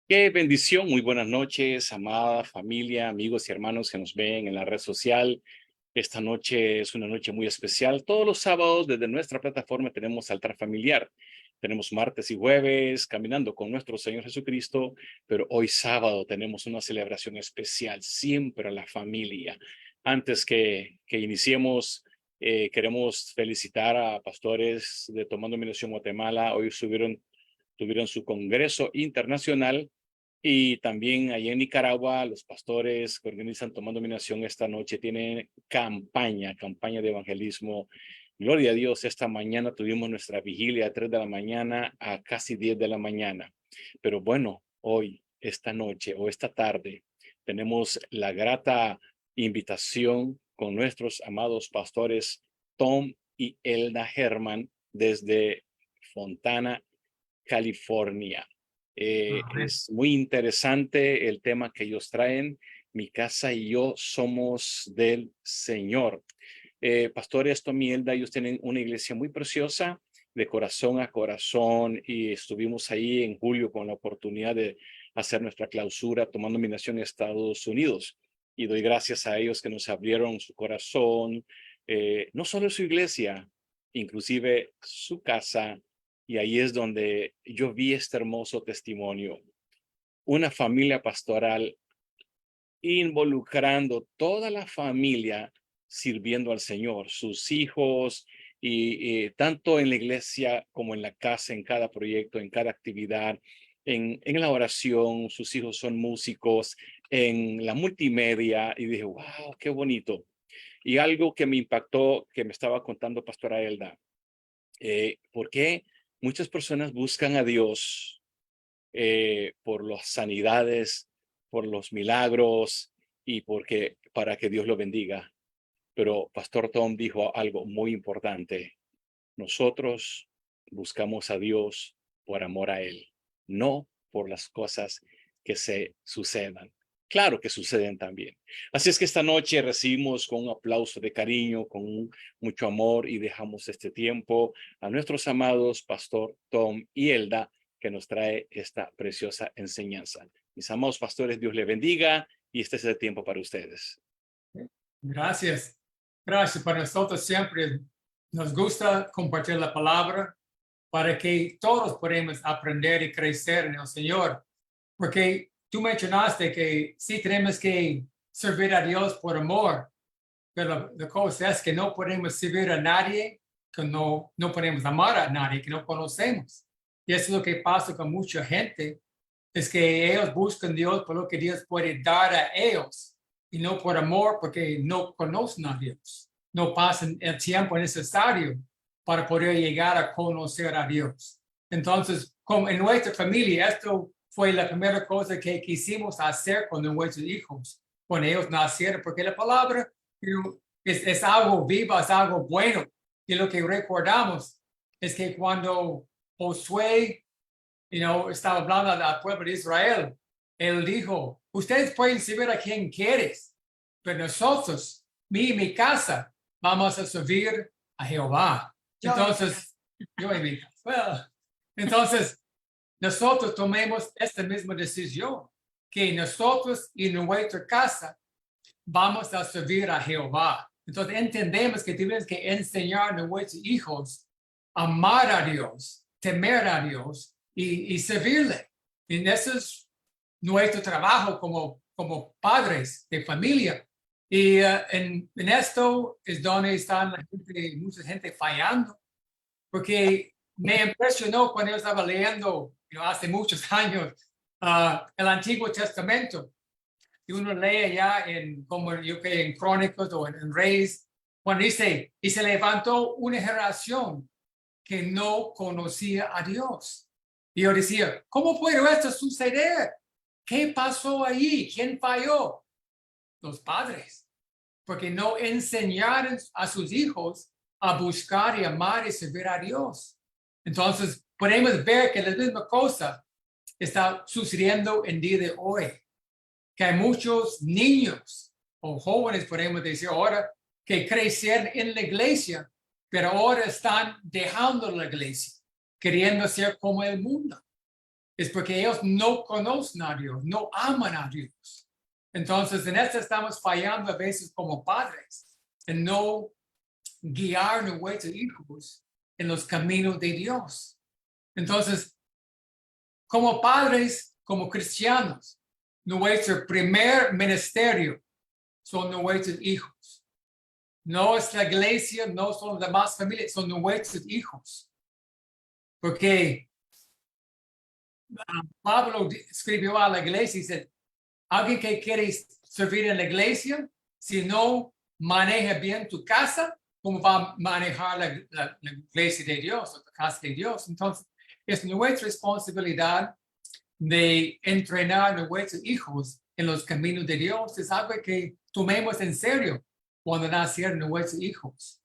Qué bendición, muy buenas noches, amada familia, amigos y hermanos que nos ven en la red social. Esta noche es una noche muy especial. Todos los sábados desde nuestra plataforma tenemos altar familiar. Tenemos martes y jueves caminando con nuestro Señor Jesucristo, pero hoy sábado tenemos una celebración especial, siempre a la familia. Antes que iniciemos, queremos felicitar a pastores de Tomando Mi Nación Guatemala. Hoy tuvieron su congreso internacional y también allá en Nicaragua, los pastores que organizan Tomando Mi Nación esta noche tienen campaña de evangelismo. Gloria a Dios, esta mañana tuvimos nuestra vigilia a 3 de la mañana a casi 10 de la mañana. Pero bueno, hoy, esta noche o esta tarde, tenemos la grata invitación con nuestros amados pastores Tom y Elda Herman desde Fontana, California. Amén. Es muy interesante el tema que ellos traen. Mi casa y yo somos del Señor. Pastores Tom y Elda, ellos tienen una iglesia muy preciosa, de corazón a corazón, y estuvimos ahí en julio con la oportunidad de hacer nuestra clausura Tomando Mi Nación en Estados Unidos. Y doy gracias a ellos que nos abrieron su corazón, no solo su iglesia, inclusive su casa, y ahí es donde yo vi este hermoso testimonio. Una familia pastoral involucrando toda la familia sirviendo al Señor, sus hijos, y tanto en la iglesia como en la casa, en cada proyecto, en cada actividad, en la oración, sus hijos son músicos, en la multimedia, y dije, wow, qué bonito. Y algo que me impactó, que me estaba contando Pastora Elda, ¿por qué muchas personas buscan a Dios por las sanidades, por los milagros y porque para que Dios lo bendiga? Pero Pastor Tom dijo algo muy importante. Nosotros buscamos a Dios por amor a Él, no por las cosas que se sucedan. Claro que suceden también. Así es que esta noche recibimos con un aplauso de cariño, con mucho amor, y dejamos este tiempo a nuestros amados Pastor Tom y Elda, que nos trae esta preciosa enseñanza. Mis amados pastores, Dios les bendiga, y este es el tiempo para ustedes. Gracias. Gracias. Para nosotros siempre nos gusta compartir la palabra para que todos podamos aprender y crecer en el Señor. Porque tú mencionaste que sí tenemos que servir a Dios por amor, pero la cosa es que no podemos servir a nadie, que no podemos amar a nadie que no conocemos. Y eso es lo que pasa con mucha gente, es que ellos buscan a Dios por lo que Dios puede dar a ellos y no por amor porque no conocen a Dios. No pasan el tiempo necesario para poder llegar a conocer a Dios. Entonces, como en nuestra familia, esto fue la primera cosa que quisimos hacer con nuestros hijos, cuando ellos nacieron, porque la palabra es algo vivo, es algo bueno. Y lo que recordamos es que cuando Josué estaba hablando al pueblo de Israel. Él dijo, ustedes pueden servir a quien quieres, pero nosotros, mi y mi casa, vamos a servir a Jehová. Entonces, yo y mi casa. Well, entonces, nosotros tomemos esta misma decisión, que nosotros y nuestra casa vamos a servir a Jehová. Entonces, entendemos que tenemos que enseñar a nuestros hijos a amar a Dios, temer a Dios y servirle. Y eso es nuestro trabajo como padres de familia. Y en esto es donde está mucha gente fallando, porque me impresionó cuando yo estaba leyendo hace muchos años el Antiguo Testamento. Y uno lee ya como yo que en Crónicas o en Reyes, cuando dice, y se levantó una generación que no conocía a Dios. Y yo decía, ¿cómo puede esto suceder? ¿Qué pasó allí? ¿Quién falló? Los padres, porque no enseñaron a sus hijos a buscar y amar y servir a Dios. Entonces, podemos ver que la misma cosa está sucediendo en día de hoy, que hay muchos niños o jóvenes, podemos decir ahora, que crecieron en la iglesia, pero ahora están dejando la iglesia, queriendo ser como el mundo. es porque ellos no conocen a Dios, no aman a Dios. Entonces, en esto estamos fallando a veces como padres, en no guiar nuestros hijos en los caminos de Dios. Entonces, como padres, como cristianos, nuestro primer ministerio son nuestros hijos. No es la iglesia, no son las demás familias, son nuestros hijos. Porque Pablo escribió a la iglesia y dice, alguien que quiere servir en la iglesia, si no maneja bien tu casa, ¿cómo va a manejar la iglesia de Dios o la casa de Dios? Entonces, es nuestra responsabilidad de entrenar a nuestros hijos en los caminos de Dios. Es algo que tomemos en serio cuando nacieron nuestros hijos.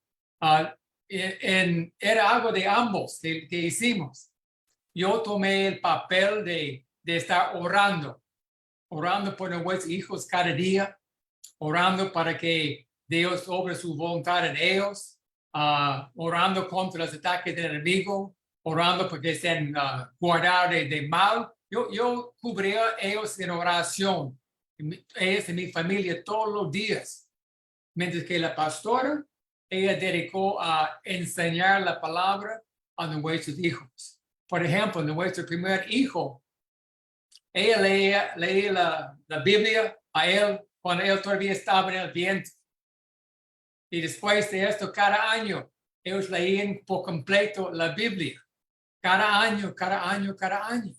Era algo de ambos que hicimos. Yo tomé el papel de estar orando por nuestros hijos cada día, orando para que Dios obre su voluntad en ellos, orando contra los ataques del enemigo, orando porque estén guardados de mal. Yo cubría a ellos en oración, ellos y mi familia todos los días, mientras que la pastora, ella dedicó a enseñar la palabra a nuestros hijos. Por ejemplo, nuestro primer hijo, ella leía la Biblia a él cuando él todavía estaba en el vientre. Y después de esto, cada año, ellos leían por completo la Biblia. Cada año, cada año, cada año.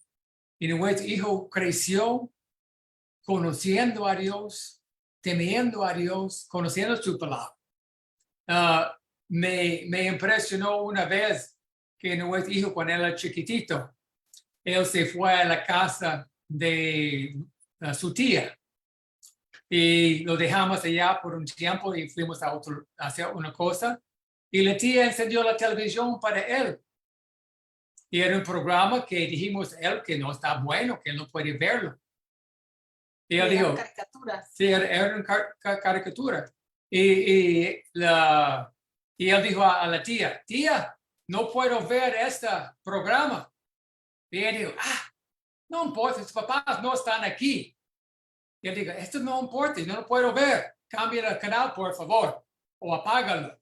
Y nuestro hijo creció conociendo a Dios, temiendo a Dios, conociendo su palabra. Me impresionó una vez que nuestro hijo, cuando era chiquitito, él se fue a la casa de su tía y lo dejamos allá por un tiempo y fuimos a hacer una cosa y la tía encendió la televisión para él y era un programa que dijimos a él que no está bueno, que él no puede verlo. Y él dijo, caricaturas. Sí, era una caricatura. Y él dijo a la tía, no puedo ver este programa. Y él dijo, no importa, sus papás no están aquí. Y él dijo, esto no importa, no lo puedo ver. Cambia el canal, por favor, o apágalo.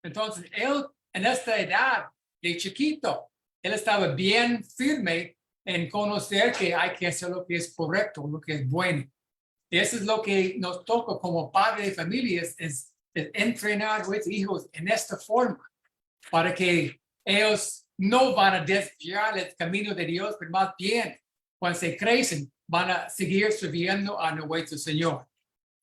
Entonces, él, en esta edad de chiquito, él estaba bien firme en conocer que hay que hacer lo que es correcto, lo que es bueno. Y eso es lo que nos toca como padre de familia, es entrenar a nuestros hijos en esta forma, para que ellos no van a desviar el camino de Dios, pero más bien, cuando se crecen, van a seguir sirviendo a nuestro Señor.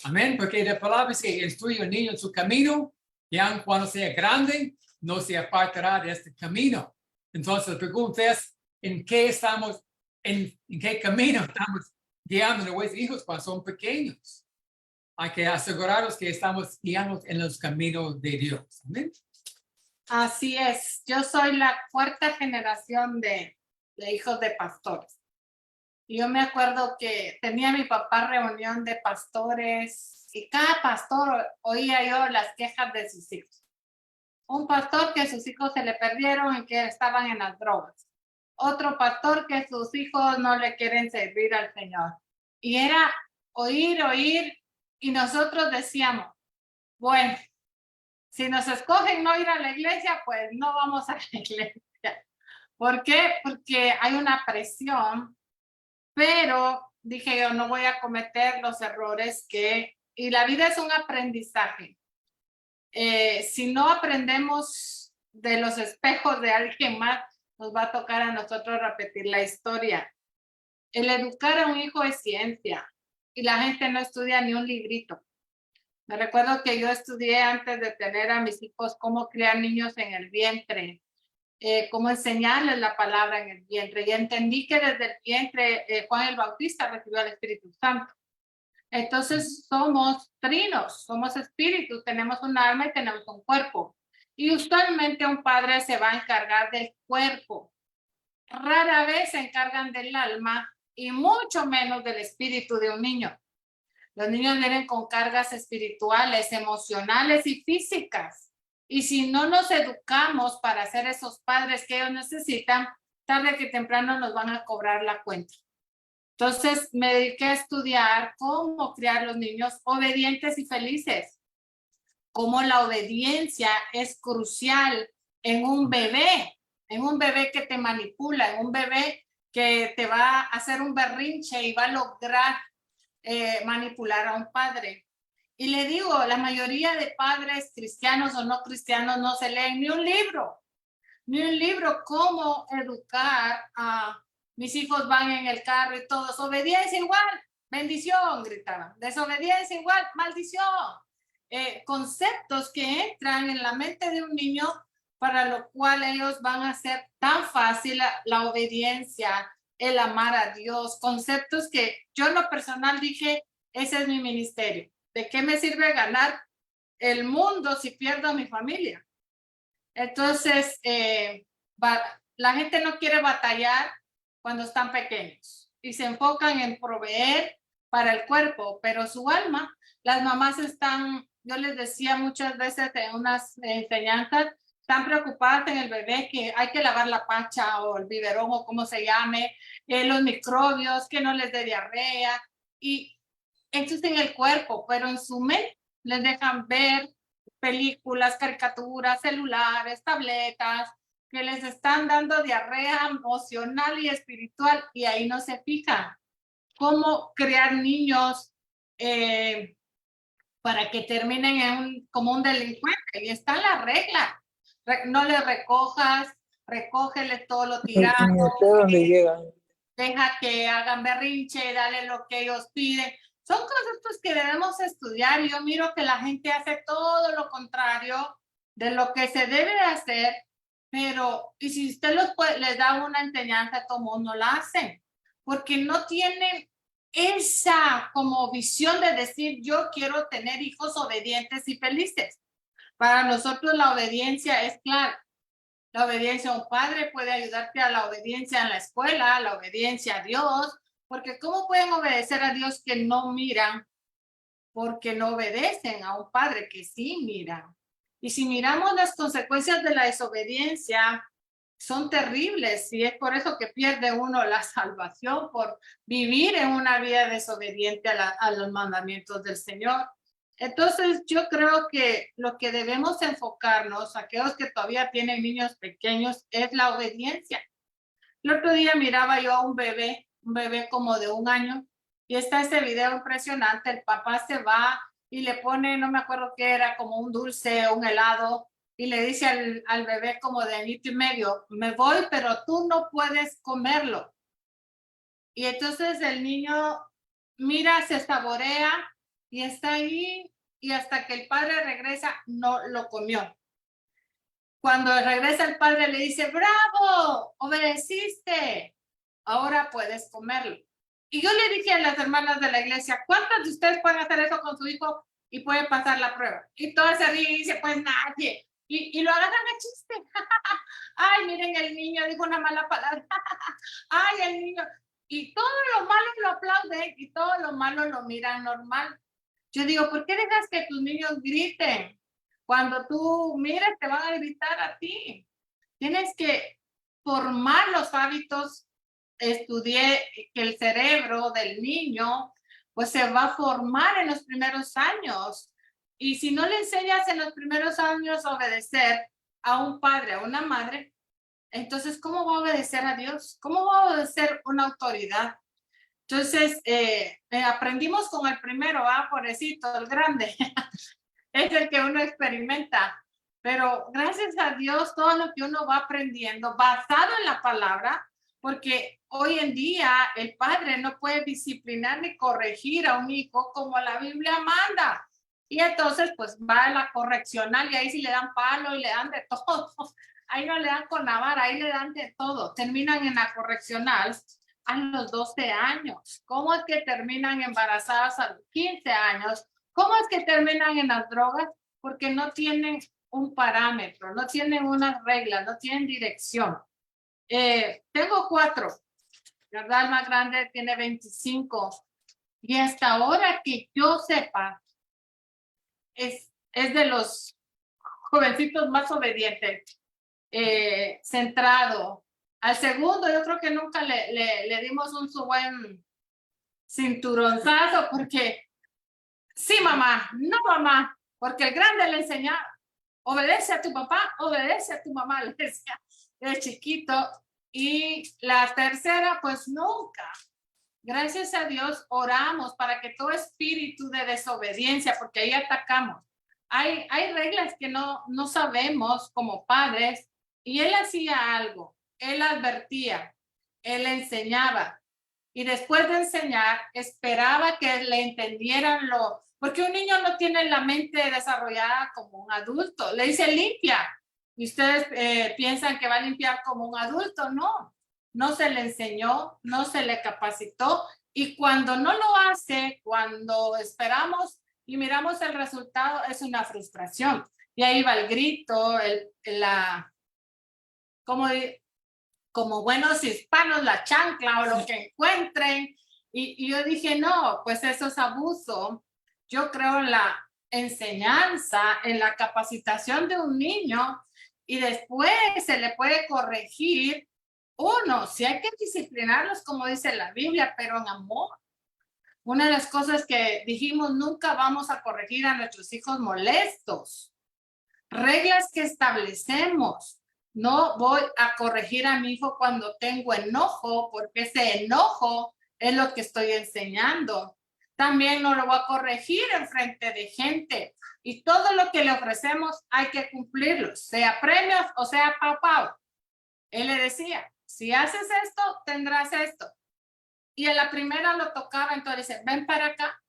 Amén, porque la palabra es que instruye al niño en su camino, y aun cuando sea grande, no se apartará de este camino. Entonces, la pregunta es, ¿en qué estamos, en qué camino estamos guiando a nuestros hijos cuando son pequeños? Hay que asegurarnos que estamos guiando en los caminos de Dios. Amén. Así es, yo soy la cuarta generación de hijos de pastores. Y yo me acuerdo que tenía mi papá reunión de pastores y cada pastor oía yo las quejas de sus hijos. Un pastor que sus hijos se le perdieron y que estaban en las drogas. Otro pastor que sus hijos no le quieren servir al Señor. Y era oír y nosotros decíamos, bueno, si nos escogen no ir a la iglesia, pues no vamos a la iglesia. ¿Por qué? Porque hay una presión, pero dije yo no voy a cometer los errores y la vida es un aprendizaje. Si no aprendemos de los espejos de alguien más, nos va a tocar a nosotros repetir la historia. El educar a un hijo es ciencia y la gente no estudia ni un librito. Me recuerdo que yo estudié antes de tener a mis hijos cómo criar niños en el vientre, cómo enseñarles la palabra en el vientre. Y entendí que desde el vientre Juan el Bautista recibió al Espíritu Santo. Entonces somos trinos, somos espíritus, tenemos un alma y tenemos un cuerpo. Y usualmente un padre se va a encargar del cuerpo. Rara vez se encargan del alma y mucho menos del espíritu de un niño. Los niños vienen con cargas espirituales, emocionales y físicas. Y si no nos educamos para ser esos padres que ellos necesitan, tarde que temprano nos van a cobrar la cuenta. Entonces me dediqué a estudiar cómo criar los niños obedientes y felices, cómo la obediencia es crucial en un bebé que te manipula, en un bebé que te va a hacer un berrinche y va a lograr manipular a un padre. Y le digo, la mayoría de padres cristianos o no cristianos no se leen ni un libro, cómo educar a mis hijos van en el carro y todos, obediencia igual, bendición, gritaban, desobediencia igual, maldición. Conceptos que entran en la mente de un niño para lo cual ellos van a hacer tan fácil la obediencia, el amar a Dios, conceptos que yo en lo personal dije, ese es mi ministerio. ¿De qué me sirve ganar el mundo si pierdo a mi familia? Entonces, la gente no quiere batallar cuando están pequeños y se enfocan en proveer para el cuerpo, pero su alma, las mamás están, yo les decía muchas veces en unas enseñanzas, están preocupadas en el bebé que hay que lavar la pacha o el biberón o como se llame, los microbios, que no les dé diarrea y entonces en el cuerpo, pero en su mente les dejan ver películas, caricaturas, celulares, tabletas, que les están dando diarrea emocional y espiritual y ahí no se fijan. Cómo crear niños para que terminen como un delincuente. Y está la regla. No le recojas, recógele todo lo tirado. ¿Dónde llegan? Deja que hagan berrinche, dale lo que ellos piden. Son conceptos que debemos estudiar y yo miro que la gente hace todo lo contrario de lo que se debe de hacer, pero y si usted les da una enseñanza, todo mundo la hace, porque no tienen esa como visión de decir yo quiero tener hijos obedientes y felices. Para nosotros la obediencia es clara. La obediencia a un padre puede ayudarte a la obediencia en la escuela, a la obediencia a Dios, porque ¿cómo pueden obedecer a Dios que no miran? Porque no obedecen a un padre que sí mira. Y si miramos las consecuencias de la desobediencia, son terribles y es por eso que pierde uno la salvación por vivir en una vida desobediente a los mandamientos del Señor. Entonces yo creo que lo que debemos enfocarnos, aquellos que todavía tienen niños pequeños, es la obediencia. El otro día miraba yo a un bebé como de 1 año, y está ese video impresionante, el papá se va y le pone, no me acuerdo qué era, como un dulce, un helado, y le dice al bebé como de 1.5 años, me voy, pero tú no puedes comerlo. Y entonces el niño mira, se saborea y está ahí, y hasta que el padre regresa, no lo comió. Cuando regresa el padre le dice, bravo, obedeciste, ahora puedes comerlo. Y yo le dije a las hermanas de la iglesia, ¿cuántas de ustedes pueden hacer eso con su hijo y pueden pasar la prueba? Y todas se ríen y dicen, pues nadie. Y lo agarran a chiste. Ay, miren, el niño dijo una mala palabra. Ay, el niño. Y todo lo malo lo aplauden y todo lo malo lo miran normal. Yo digo, ¿por qué dejas que tus niños griten? Cuando tú mires, te van a gritar a ti. Tienes que formar los hábitos. Estudié que el cerebro del niño pues se va a formar en los primeros años. Y si no le enseñas en los primeros años a obedecer a un padre, a una madre, entonces, ¿cómo va a obedecer a Dios? ¿Cómo va a obedecer una autoridad? Entonces, aprendimos con el primero, pobrecito, el grande. Es el que uno experimenta. Pero gracias a Dios, todo lo que uno va aprendiendo, basado en la palabra, porque hoy en día el padre no puede disciplinar ni corregir a un hijo como la Biblia manda. Y entonces, pues va a la correccional y ahí sí le dan palo y le dan de todo. Ahí no le dan con la vara, ahí le dan de todo. Terminan en la correccional a los 12 años. ¿Cómo es que terminan embarazadas a los 15 años? ¿Cómo es que terminan en las drogas? Porque no tienen un parámetro, no tienen unas reglas, no tienen dirección. Tengo 4, ¿verdad? El más grande tiene 25. Y hasta ahora que yo sepa, es de los jovencitos más obedientes, centrado, Al segundo, yo creo que nunca le dimos su buen cinturonzazo porque sí, mamá, no, mamá, porque el grande le enseñaba, obedece a tu papá, obedece a tu mamá, le decía de chiquito. Y la tercera, pues nunca. Gracias a Dios oramos para que todo espíritu de desobediencia, porque ahí atacamos. Hay reglas que no sabemos como padres, y él hacía algo, él advertía, él enseñaba, y después de enseñar, esperaba que le entendieran porque un niño no tiene la mente desarrollada como un adulto. Le dice limpia, y ustedes piensan que va a limpiar como un adulto. No se le enseñó, no se le capacitó, y cuando no lo hace, cuando esperamos y miramos el resultado, es una frustración. Y ahí va el grito, como buenos hispanos, la chancla o lo que encuentren. Y yo dije, no, pues eso es abuso. Yo creo en la enseñanza, en la capacitación de un niño, y después se le puede corregir. Uno, si hay que disciplinarlos, como dice la Biblia, pero en amor. Una de las cosas que dijimos, nunca vamos a corregir a nuestros hijos molestos. Reglas que establecemos. No voy a corregir a mi hijo cuando tengo enojo, porque ese enojo es lo que estoy enseñando. También no lo voy a corregir en frente de gente. Y todo lo que le ofrecemos hay que cumplirlo, sea premios o sea pau. Él le decía, si haces esto, tendrás esto. Y a la primera lo tocaba, entonces dice, ven para acá.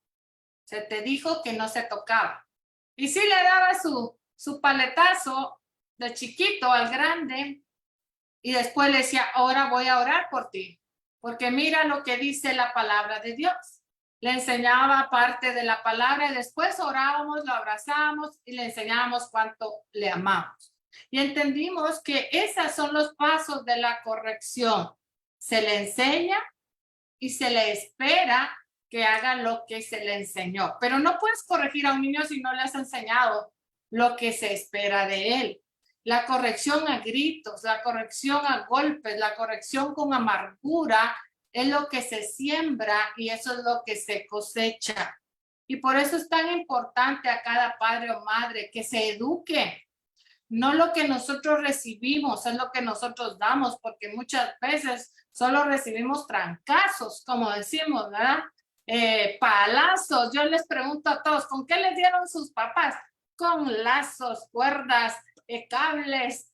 Se te dijo que no se tocaba. Y sí le daba su paletazo de chiquito al grande, y después le decía, ahora voy a orar por ti, porque mira lo que dice la palabra de Dios. Le enseñaba parte de la palabra y después orábamos, lo abrazábamos y le enseñábamos cuánto le amamos. Y entendimos que esos son los pasos de la corrección. Se le enseña y se le espera que haga lo que se le enseñó. Pero no puedes corregir a un niño si no le has enseñado lo que se espera de él. La corrección a gritos, la corrección a golpes, la corrección con amargura es lo que se siembra y eso es lo que se cosecha. Y por eso es tan importante a cada padre o madre que se eduque. No lo que nosotros recibimos, es lo que nosotros damos, porque muchas veces solo recibimos trancazos, como decimos, ¿verdad? Palazos. Yo les pregunto a todos, ¿con qué les dieron sus papás? Con lazos, cuerdas, cables,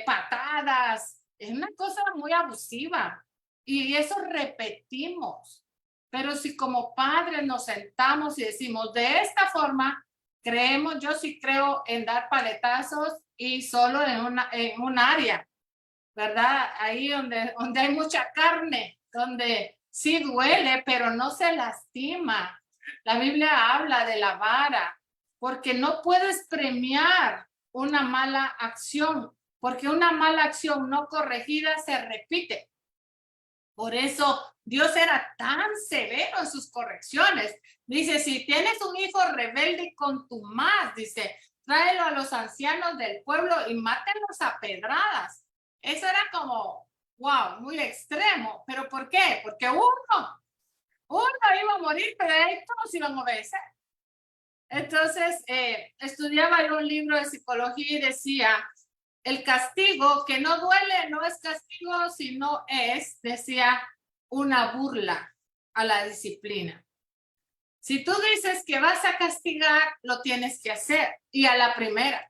patadas. Es una cosa muy abusiva y eso repetimos. Pero si como padres nos sentamos y decimos, de esta forma, creemos, yo sí creo en dar paletazos y solo en un área, ¿verdad? Ahí donde hay mucha carne, donde sí duele, pero no se lastima. La Biblia habla de la vara, porque no puedes premiar una mala acción, porque una mala acción no corregida se repite. Por eso Dios era tan severo en sus correcciones. Dice, si tienes un hijo rebelde y contumaz, dice, tráelo a los ancianos del pueblo y mátenlos a pedradas. Eso era como, wow, muy extremo. ¿Pero por qué? Porque uno iba a morir, pero ahí todos iban a obedecer. Entonces, estudiaba en un libro de psicología y decía, el castigo que no duele no es castigo, sino es, decía, una burla a la disciplina. Si tú dices que vas a castigar, lo tienes que hacer. Y a la primera,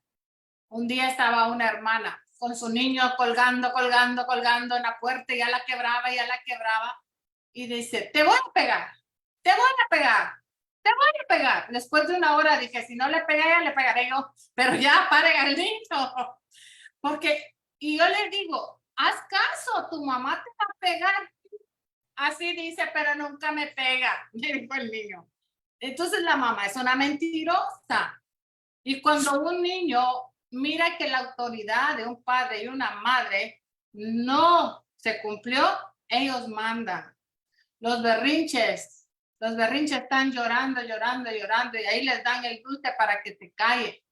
un día estaba una hermana con su niño colgando en la puerta, y ya la quebraba. Y dice, te voy a pegar. Después de una hora dije, si no le pegué, ya le pegaré yo. Pero ya paren al niño. Y yo le digo, haz caso, tu mamá te va a pegar. Así dice, pero nunca me pega, me dijo el niño. Entonces la mamá es una mentirosa. Y cuando un niño mira que la autoridad de un padre y una madre no se cumplió, ellos mandan. Los berrinches están llorando, y ahí les dan el dulce para que te calle.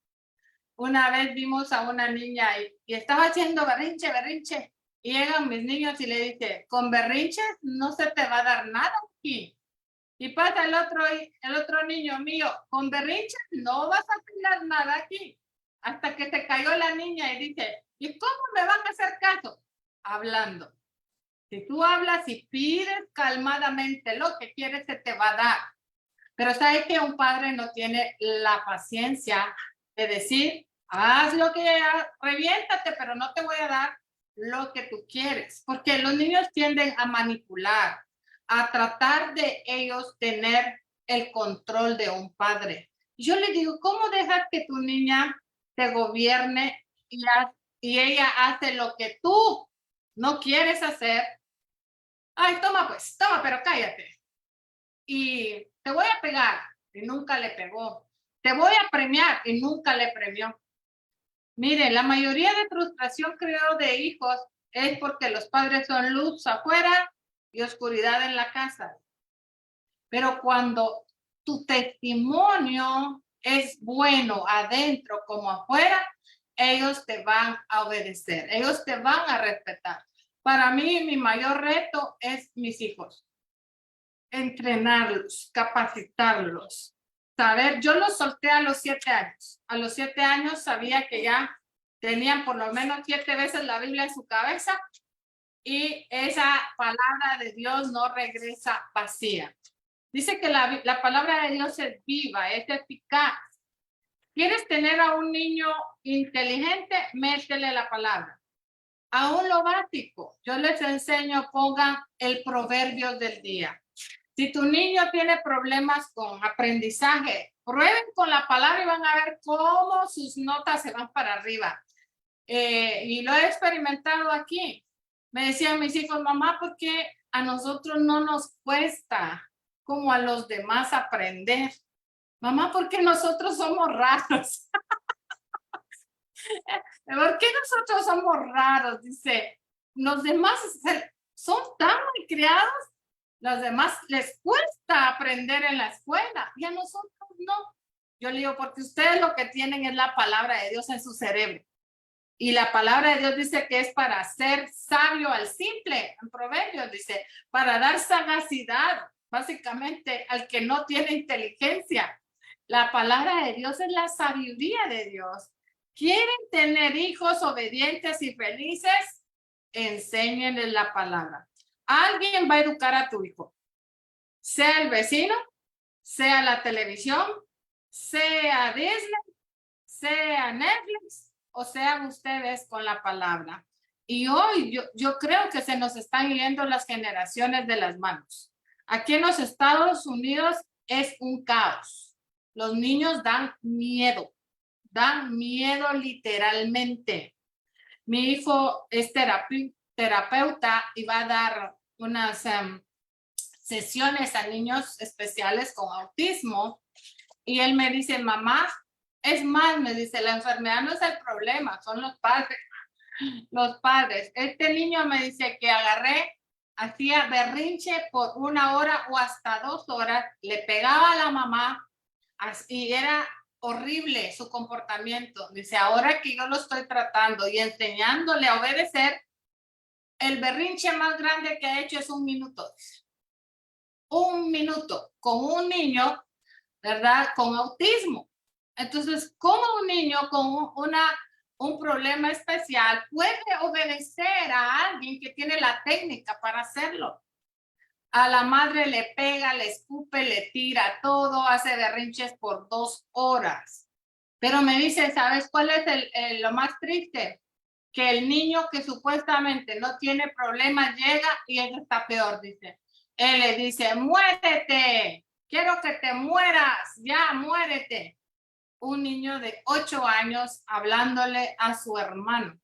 Una vez vimos a una niña y estaba haciendo berrinche, Y llegan mis niños y le dice, con berrinches no se te va a dar nada aquí. Y pasa el otro niño mío, con berrinches no vas a tener nada aquí. Hasta que se cayó la niña y dice, ¿y cómo me van a hacer caso? Hablando. Si tú hablas y pides calmadamente lo que quieres, se te va a dar. Pero sabes que un padre no tiene la paciencia de decir, haz lo que, reviéntate, pero no te voy a dar lo que tú quieres. Porque los niños tienden a manipular, a tratar de ellos tener el control de un padre. Yo le digo, ¿cómo dejas que tu niña te gobierne y ella hace lo que tú no quieres hacer? Ay, toma pues, toma, pero cállate. Y te voy a pegar, y nunca le pegó. Te voy a premiar, y nunca le premió. Mire, la mayoría de frustración, creo, de hijos es porque los padres son luz afuera y oscuridad en la casa. Pero cuando tu testimonio es bueno adentro como afuera, ellos te van a obedecer, ellos te van a respetar. Para mí, mi mayor reto es mis hijos. Entrenarlos, capacitarlos. Saber, yo los solté a los 7 años. A los 7 años sabía que ya tenían por lo menos 7 veces la Biblia en su cabeza y esa palabra de Dios no regresa vacía. Dice que la palabra de Dios es viva, es eficaz. ¿Quieres tener a un niño inteligente? Métele la palabra. Aún lo básico, yo les enseño, pongan el proverbio del día. Si tu niño tiene problemas con aprendizaje, prueben con la palabra y van a ver cómo sus notas se van para arriba. Y lo he experimentado aquí. Me decían mis hijos, mamá, ¿por qué a nosotros no nos cuesta como a los demás aprender? Mamá, ¿por qué nosotros somos raros? ¿Por qué nosotros somos raros? Dice, los demás son tan mal criados, los demás les cuesta aprender en la escuela y a nosotros no. Yo le digo, porque ustedes lo que tienen es la palabra de Dios en su cerebro. Y la palabra de Dios dice que es para ser sabio al simple. En Proverbios dice, para dar sagacidad, básicamente, al que no tiene inteligencia. La palabra de Dios es la sabiduría de Dios. ¿Quieren tener hijos obedientes y felices? Enséñenles la palabra. Alguien va a educar a tu hijo. Sea el vecino, sea la televisión, sea Disney, sea Netflix, o sean ustedes con la palabra. Y hoy yo creo que se nos están yendo las generaciones de las manos. Aquí en los Estados Unidos es un caos. Los niños dan miedo literalmente. Mi hijo es terapeuta y va a dar unas sesiones a niños especiales con autismo. Y él me dice, mamá, es más, me dice, la enfermedad no es el problema, son los padres. Los padres. Este niño me dice que hacía berrinche por 1 hora o hasta 2 horas, le pegaba a la mamá y era horrible su comportamiento. Dice, ahora que yo lo estoy tratando y enseñándole a obedecer, el berrinche más grande que ha hecho es 1 minuto. 1 minuto con un niño, ¿verdad? Con autismo. Entonces, ¿cómo un niño con un problema especial puede obedecer a alguien que tiene la técnica para hacerlo? A la madre le pega, le escupe, le tira todo, hace berrinches por 2 horas. Pero me dice, ¿sabes cuál es lo más triste? Que el niño que supuestamente no tiene problemas llega y él está peor, dice. Él le dice, muérete, quiero que te mueras, ya, muérete. Un niño de 8 años hablándole a su hermano.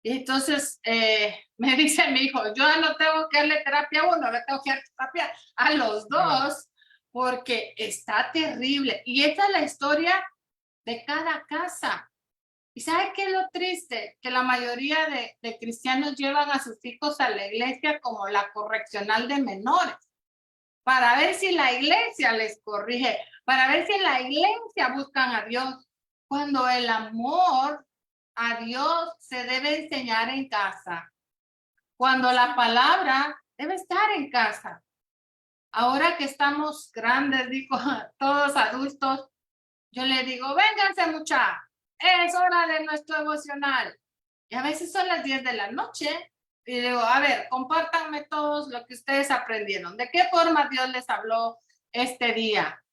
Y entonces me dice mi hijo, yo no tengo que darle terapia a uno, le tengo que dar terapia a los dos, porque está terrible. Y esta es la historia de cada casa. ¿Y sabe qué es lo triste? Que la mayoría de cristianos llevan a sus hijos a la iglesia como la correccional de menores, para ver si la iglesia les corrige, para ver si en la iglesia buscan a Dios, cuando el amor a Dios se debe enseñar en casa. cuando la palabra debe estar en casa. Ahora que estamos grandes, digo, todos adultos, yo le digo, vénganse mucha, es hora de nuestro devocional. Y a veces son las 10 de la noche y digo, a ver, compártanme todos lo que ustedes aprendieron. ¿De qué forma Dios les habló este día?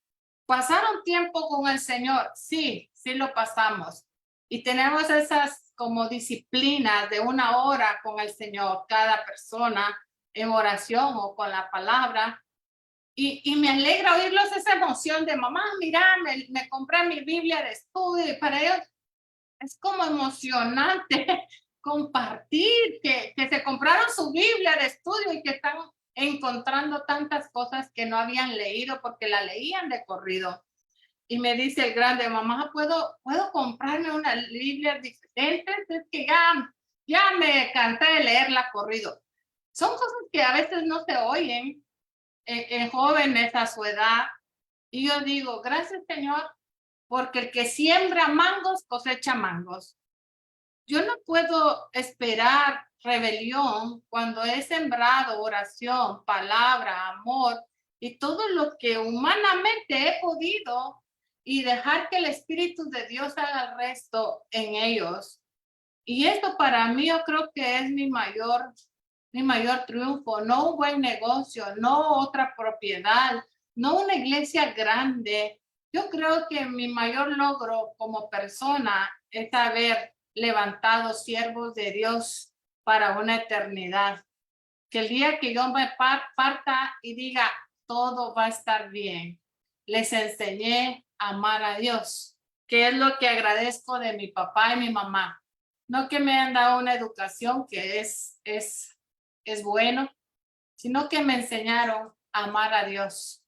¿Pasaron tiempo con el Señor? Sí, sí lo pasamos. Y tenemos esas como disciplinas de 1 hora con el Señor, cada persona en oración o con la palabra. Y me alegra oírlos esa emoción de mamá, mira, me compré mi Biblia de estudio y para ellos es como emocionante compartir que se compraron su Biblia de estudio y que están encontrando tantas cosas que no habían leído porque la leían de corrido. Y me dice el grande, mamá, ¿puedo comprarme una Biblia diferente? Es que ya me cansé de leerla corrido. Son cosas que a veces no se oyen en jóvenes a su edad. Y yo digo, gracias Señor, porque el que siembra mangos cosecha mangos. Yo no puedo esperar rebelión cuando he sembrado oración, palabra, amor y todo lo que humanamente he podido y dejar que el Espíritu de Dios haga el resto en ellos. Y esto para mí yo creo que es mi mayor triunfo, no un buen negocio, no otra propiedad, no una iglesia grande. Yo creo que mi mayor logro como persona es haber levantado siervos de Dios para una eternidad. Que el día que yo me parta y diga, todo va a estar bien, les enseñé a amar a Dios, que es lo que agradezco de mi papá y mi mamá. No que me han dado una educación que es bueno, sino que me enseñaron a amar a Dios.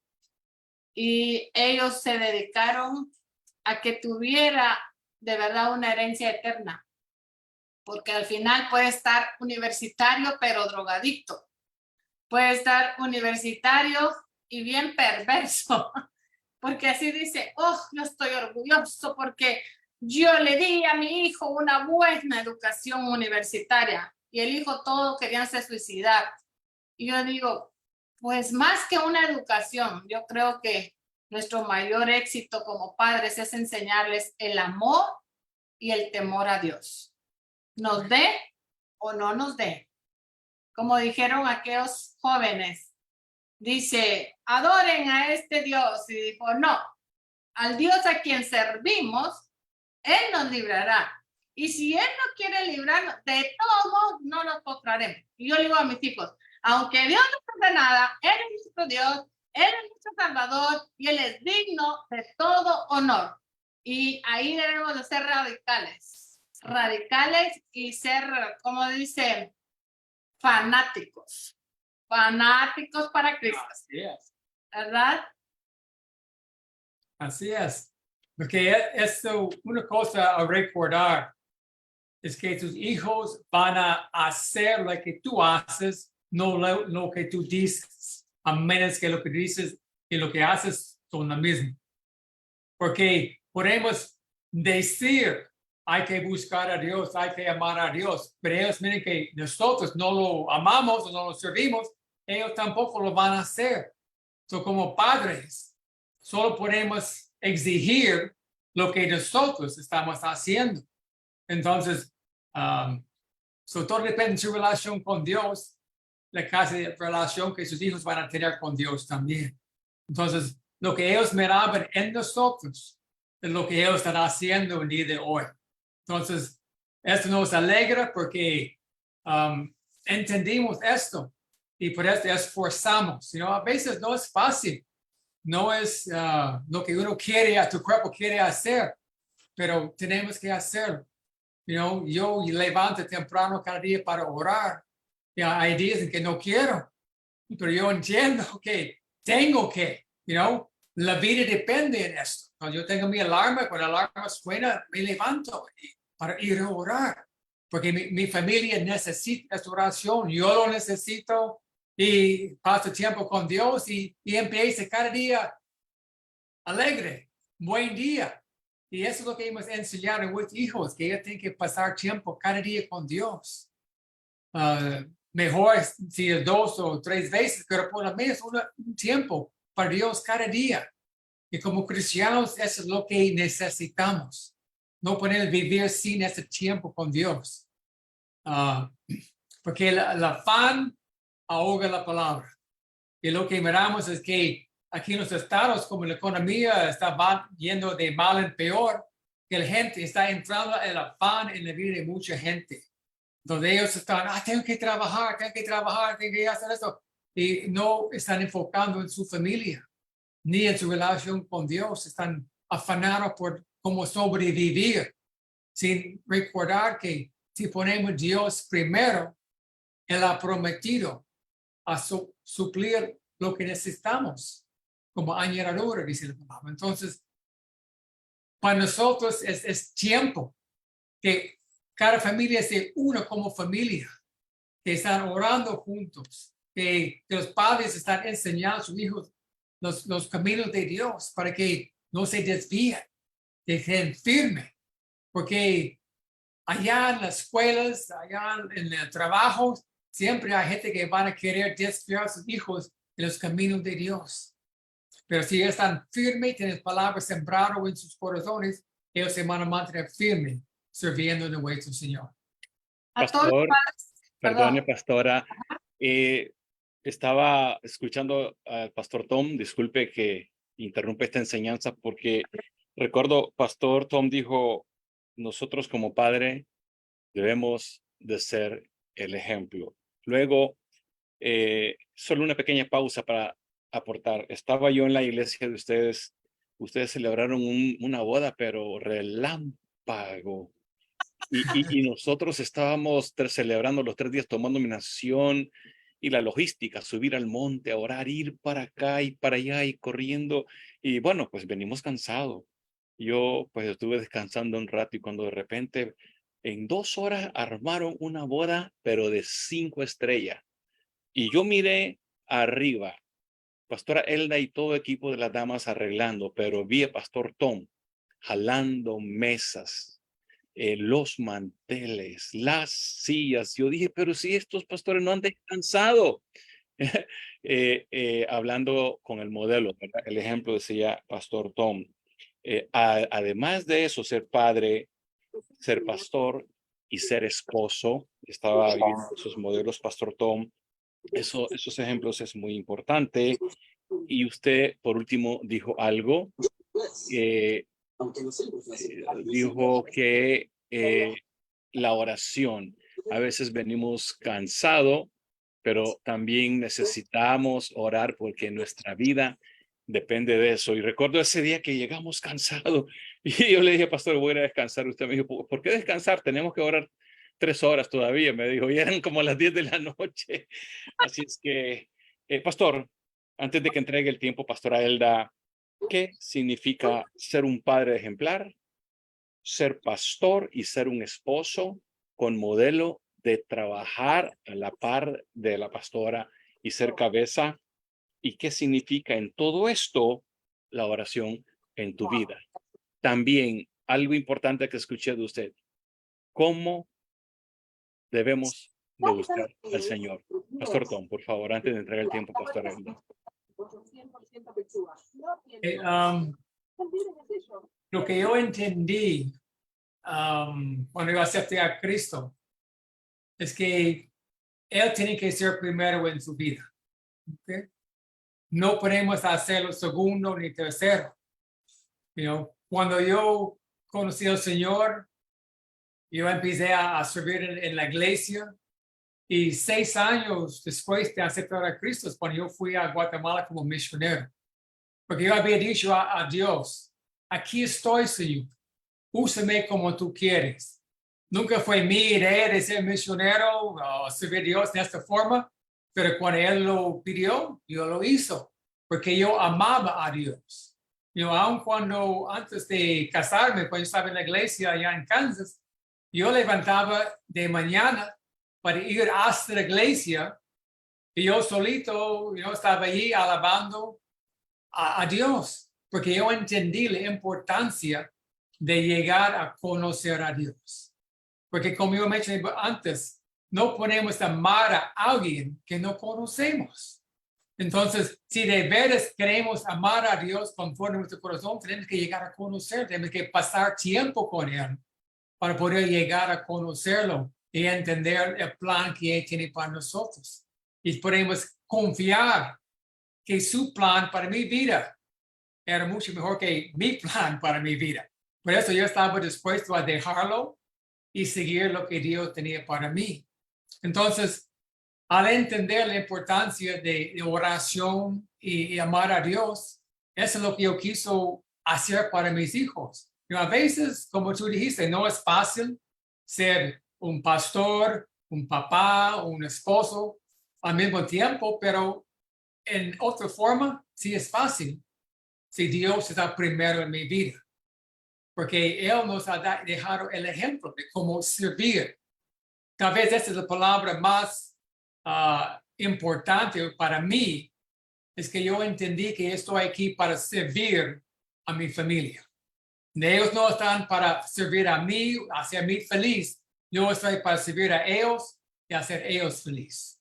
Y ellos se dedicaron a que tuviera de verdad una herencia eterna, porque al final puede estar universitario pero drogadicto, puede estar universitario y bien perverso, porque así dice, oh, yo estoy orgulloso porque yo le di a mi hijo una buena educación universitaria y el hijo todo queríanse suicidar. Y yo digo, pues más que una educación, yo creo que nuestro mayor éxito como padres es enseñarles el amor y el temor a Dios. Nos dé o no nos dé. Como dijeron aquellos jóvenes, dice, adoren a este Dios. Y dijo, no, al Dios a quien servimos, Él nos librará. Y si Él no quiere librarnos, de todos modos no nos postraremos. Y yo le digo a mis hijos, aunque Dios no hace nada, Él es nuestro Dios, Él es nuestro Salvador y Él es digno de todo honor. Y ahí debemos de ser radicales y ser, como dicen, fanáticos para Cristo. Así es. ¿Verdad? Así es. Porque esto, una cosa a recordar es que tus hijos van a hacer lo que tú haces, no lo que tú dices, a menos que lo que dices y lo que haces son lo mismo. Porque podemos decir, hay que buscar a Dios, hay que amar a Dios, pero ellos miren que nosotros no lo amamos o no lo servimos, ellos tampoco lo van a hacer. So, como padres, solo podemos exigir lo que nosotros estamos haciendo. Entonces, todo depende de su relación con Dios, la clase de relación que sus hijos van a tener con Dios también. Entonces, lo que ellos miraban en nosotros es lo que ellos están haciendo el día de hoy. Entonces, esto nos alegra porque entendimos esto y por eso esforzamos. A veces no es fácil, no es lo que uno quiere, tu cuerpo quiere hacer, pero tenemos que hacerlo. Yo levanto temprano cada día para orar. Hay días en que no quiero, pero yo entiendo que tengo que, la vida depende de esto. Cuando yo tengo mi alarma, cuando la alarma suena, me levanto para ir a orar, porque mi familia necesita esta oración, yo lo necesito y paso tiempo con Dios y empiezo cada día alegre, buen día. Y eso es lo que hemos enseñado a nuestros hijos, que ellos tienen que pasar tiempo cada día con Dios. mejor si es 2 o 3 veces, pero por lo menos un tiempo para Dios cada día. Y como cristianos, eso es lo que necesitamos. No poder vivir sin ese tiempo con Dios. Porque el afán ahoga la palabra. Y lo que miramos es que aquí en los estados, como la economía está yendo de mal en peor, que la gente está entrando el afán en la vida de mucha gente. Donde ellos están, tengo que trabajar, tengo que hacer esto. Y no están enfocando en su familia, ni en su relación con Dios. Están afanados por cómo sobrevivir, sin recordar que si ponemos Dios primero, Él ha prometido a suplir lo que necesitamos, como añadidura, dice la palabra. Entonces, para nosotros es tiempo que cada familia se una como familia, que están orando juntos, que los padres están enseñando a sus hijos los caminos de Dios para que no se desvíen, que estén firmes, porque allá en las escuelas, allá en el trabajo, siempre hay gente que van a querer desviar a sus hijos de los caminos de Dios. Pero si ellos están firmes, tienen palabras sembradas en sus corazones, ellos se van a mantener firmes, sirviendo en el way del Señor. A todos los Pastor, padres, perdone, perdón, pastora. Estaba escuchando al pastor Tom. Disculpe que interrumpa esta enseñanza porque recuerdo, pastor Tom dijo, nosotros como padre debemos de ser el ejemplo. Luego, solo una pequeña pausa para aportar. Estaba yo en la iglesia de ustedes. Ustedes celebraron una boda, pero relámpago. Y nosotros estábamos celebrando los 3 días, tomando dominación y la logística, subir al monte, a orar, ir para acá y para allá y corriendo. Y bueno, pues venimos cansados. Yo pues estuve descansando un rato y cuando de repente en 2 horas armaron una boda, pero de 5 estrellas. Y yo miré arriba, pastora Elda y todo equipo de las damas arreglando, pero vi a pastor Tom jalando mesas, los manteles, las sillas. Yo dije, pero si estos pastores no han descansado. Hablando con el modelo, ¿verdad? El ejemplo decía Pastor Tom. Además de eso, ser padre, ser pastor y ser esposo, estaba viendo esos modelos, Pastor Tom. Esos ejemplos es muy importante. Y usted, por último, dijo algo. Dijo que la oración, a veces venimos cansados, pero también necesitamos orar porque nuestra vida depende de eso. Y recuerdo ese día que llegamos cansados y yo le dije, pastor, voy a ir a descansar. Usted me dijo, ¿por qué descansar? Tenemos que orar 3 horas todavía, me dijo, y eran como las 10 de la noche. Así es que, pastor, antes de que entregue el tiempo, pastora Elda, ¿qué significa ser un padre ejemplar, ser pastor y ser un esposo con modelo de trabajar a la par de la pastora y ser cabeza? ¿Y qué significa en todo esto la oración en tu vida? También algo importante que escuché de usted, ¿cómo debemos de buscar al Señor? Pastor Tom, por favor, antes de entregar el tiempo, pastor Elda. Lo que yo entendí cuando yo acepté a Cristo es que Él tiene que ser primero en su vida. ¿Okay? No podemos hacerlo segundo ni tercero. Cuando yo conocí al Señor, yo empecé a servir en la iglesia y 6 años después de aceptar a Cristo es cuando yo fui a Guatemala como misionero. Porque yo había dicho a Dios, aquí estoy, Señor, úsame como tú quieres. Nunca fue mi idea de ser misionero o servir a Dios de esta forma, pero cuando Él lo pidió, yo lo hizo, porque yo amaba a Dios. Aun cuando antes de casarme, cuando yo estaba en la iglesia allá en Kansas, yo levantaba de mañana para ir hasta la iglesia y yo solito estaba allí alabando a Dios, porque yo entendí la importancia de llegar a conocer a Dios. Porque como yo mencioné antes, no podemos amar a alguien que no conocemos. Entonces, si de veras queremos amar a Dios conforme a nuestro corazón, tenemos que llegar a conocer, tenemos que pasar tiempo con Él para poder llegar a conocerlo y entender el plan que Él tiene para nosotros. Y podemos confiar que su plan para mi vida era mucho mejor que mi plan para mi vida. Por eso yo estaba dispuesto a dejarlo y seguir lo que Dios tenía para mí. Entonces, al entender la importancia de oración y amar a Dios, eso es lo que yo quiso hacer para mis hijos. Y a veces, como tú dijiste, no es fácil ser un pastor, un papá, un esposo al mismo tiempo, pero en otra forma, sí es fácil si Dios está primero en mi vida. Porque Él nos ha dejado el ejemplo de cómo servir. Tal vez esa es la palabra más importante para mí, es que yo entendí que estoy aquí para servir a mi familia. Ellos no están para servir a mí, hacer mí feliz. Yo estoy para servir a ellos y hacer ellos feliz.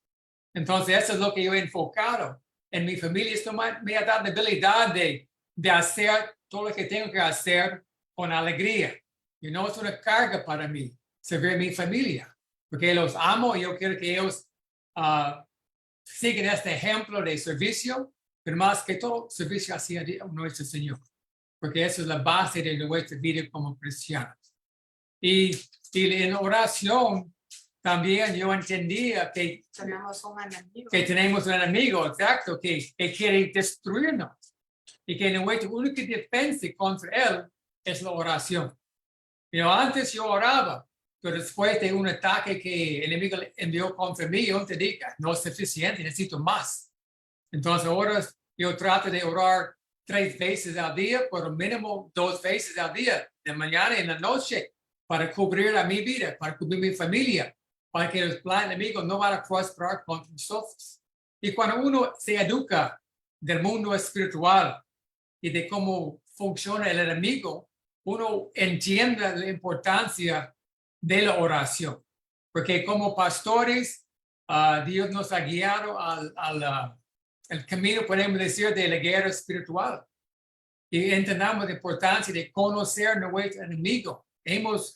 Entonces, eso es lo que yo he enfocado en mi familia. Esto me ha dado la habilidad de hacer todo lo que tengo que hacer con alegría. Y no es una carga para mí servir a mi familia, porque los amo y yo quiero que ellos siguen este ejemplo de servicio, pero más que todo, servicio hacia nuestro Señor, porque eso es la base de nuestra vida como cristianos. Y en oración, también yo entendía que Tenemos un enemigo. tenemos un enemigo, exacto, que quiere destruirnos. Y que nuestra única defensa contra él es la oración. Pero antes yo oraba, pero después de un ataque que el enemigo envió contra mí, yo te digo, no es suficiente, necesito más. Entonces ahora yo trato de orar 3 veces al día, por lo mínimo 2 veces al día, de mañana y en la noche, para cubrir a mi vida, para cubrir mi familia, para que el plan enemigo no vaya a prosperar contra nosotros. Y cuando uno se educa del mundo espiritual y de cómo funciona el enemigo, uno entiende la importancia de la oración. Porque como pastores, Dios nos ha guiado al camino, podemos decir, de la guerra espiritual. Y entendamos la importancia de conocer a nuestro enemigo. Hemos,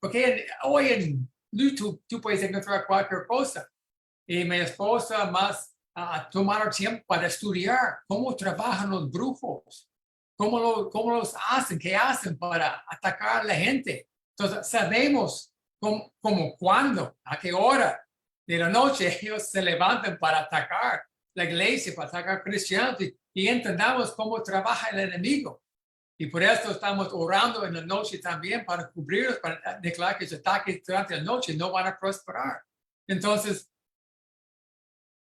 porque hoy en YouTube tú puedes encontrar cualquier cosa. Y mi esposa más tomaron tiempo para estudiar cómo trabajan los brujos, cómo los hacen, qué hacen para atacar a la gente. Entonces sabemos cómo cuándo, a qué hora de la noche ellos se levantan para atacar la iglesia, para atacar cristianos y entendamos cómo trabaja el enemigo. Y por eso estamos orando en la noche también para cubrirlos, para declarar que los ataques durante la noche no van a prosperar. Entonces,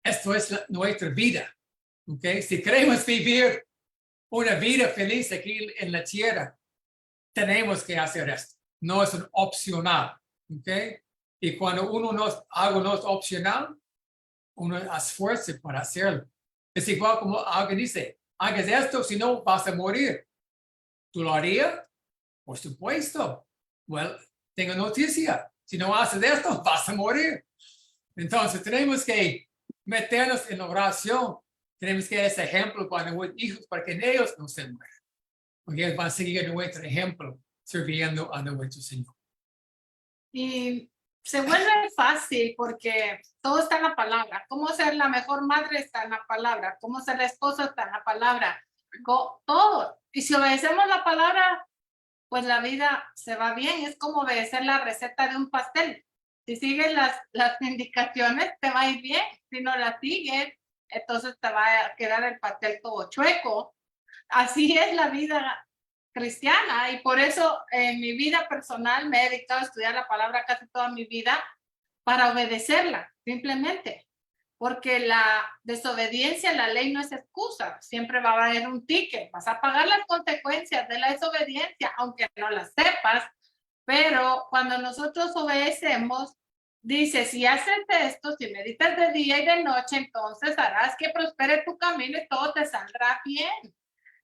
esto es nuestra vida. ¿Okay? Si queremos vivir una vida feliz aquí en la tierra, tenemos que hacer esto. No es un opcional. ¿Okay? Y cuando algo no es opcional, uno esfuerza para hacerlo. Es igual como alguien dice, hagas esto, si no vas a morir. ¿Tú lo harías? Por supuesto. Well, tengo noticia. Si no haces esto, vas a morir. Entonces tenemos que meternos en la oración. Tenemos que dar ese ejemplo para nuestros hijos, para que ellos no se mueran. Porque ellos van a seguir nuestro ejemplo, sirviendo a nuestro Señor. Y se vuelve fácil porque todo está en la palabra. Cómo ser la mejor madre está en la palabra. Cómo ser la esposa está en la palabra. Todo. Y si obedecemos la palabra, pues la vida se va bien. Es como obedecer la receta de un pastel. Si sigues las indicaciones, te va a ir bien. Si no las sigues, entonces te va a quedar el pastel todo chueco. Así es la vida cristiana y por eso en mi vida personal me he dedicado a estudiar la palabra casi toda mi vida para obedecerla, simplemente. Porque la desobediencia a la ley no es excusa, siempre va a haber un ticket, vas a pagar las consecuencias de la desobediencia, aunque no las sepas, pero cuando nosotros obedecemos, dice, si haces esto, si meditas de día y de noche, entonces harás que prospere tu camino y todo te saldrá bien.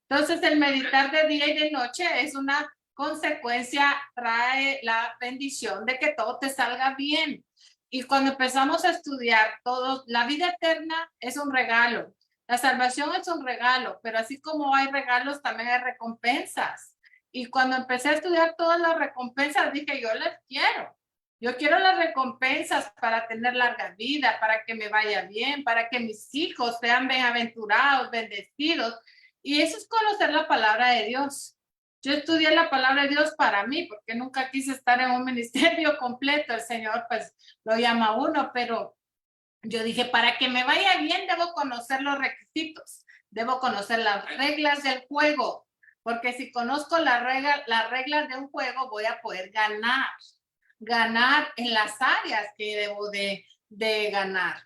Entonces, el meditar de día y de noche es una consecuencia, trae la bendición de que todo te salga bien. Y cuando empezamos a estudiar todo, la vida eterna es un regalo, la salvación es un regalo, pero así como hay regalos, también hay recompensas. Y cuando empecé a estudiar todas las recompensas, dije, yo las quiero. Yo quiero las recompensas para tener larga vida, para que me vaya bien, para que mis hijos sean bienaventurados, bendecidos. Y eso es conocer la palabra de Dios. Yo estudié la palabra de Dios para mí, porque nunca quise estar en un ministerio completo. El Señor, pues, lo llama a uno, pero yo dije, para que me vaya bien, debo conocer los requisitos, debo conocer las reglas del juego, porque si conozco las reglas de un juego, voy a poder ganar en las áreas que debo de ganar.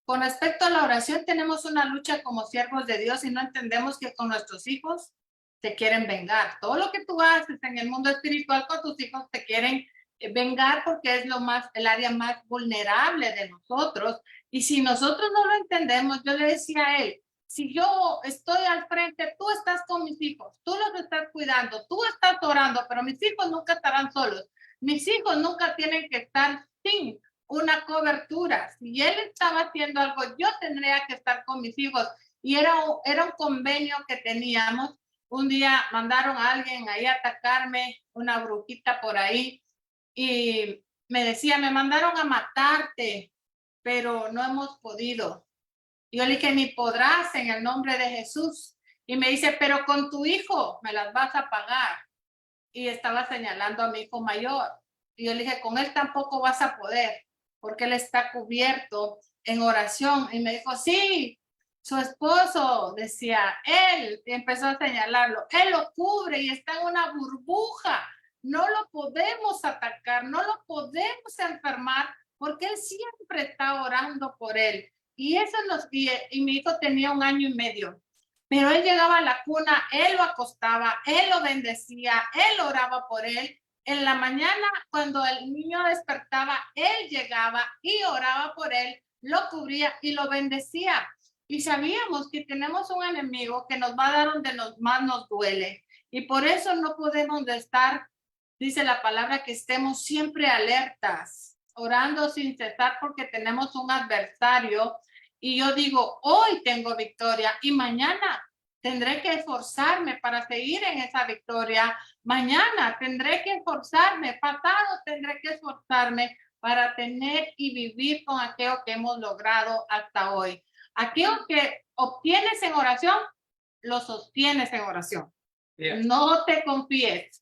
Con respecto a la oración, tenemos una lucha como siervos de Dios y no entendemos que con nuestros hijos te quieren vengar. Todo lo que tú haces en el mundo espiritual con tus hijos te quieren vengar porque es el área más vulnerable de nosotros. Y si nosotros no lo entendemos, yo le decía a él, si yo estoy al frente, tú estás con mis hijos, tú los estás cuidando, tú estás orando, pero mis hijos nunca estarán solos. Mis hijos nunca tienen que estar sin una cobertura. Si él estaba haciendo algo, yo tendría que estar con mis hijos. Y era un convenio que teníamos. Un día mandaron a alguien ahí a atacarme, una brujita por ahí, y me decía, me mandaron a matarte, pero no hemos podido. Y yo le dije, ni podrás en el nombre de Jesús. Y me dice, pero con tu hijo me las vas a pagar. Y estaba señalando a mi hijo mayor. Y yo le dije, con él tampoco vas a poder, porque él está cubierto en oración. Y me dijo, sí, su esposo, decía, él, y empezó a señalarlo, él lo cubre y está en una burbuja. No lo podemos atacar, no lo podemos enfermar, porque él siempre está orando por él. Y eso y mi hijo tenía 1 año y medio. Pero él llegaba a la cuna, él lo acostaba, él lo bendecía, él oraba por él. En la mañana, cuando el niño despertaba, él llegaba y oraba por él, lo cubría y lo bendecía. Y sabíamos que tenemos un enemigo que nos va a dar donde más nos duele. Y por eso no podemos estar, dice la palabra, que estemos siempre alertas, orando sin cesar porque tenemos un adversario. Y yo digo, hoy tengo victoria y mañana tendré que esforzarme para seguir en esa victoria. Mañana tendré que esforzarme, pasado tendré que esforzarme para tener y vivir con aquello que hemos logrado hasta hoy. Aquello que obtienes en oración, lo sostienes en oración. Yeah. No te confíes,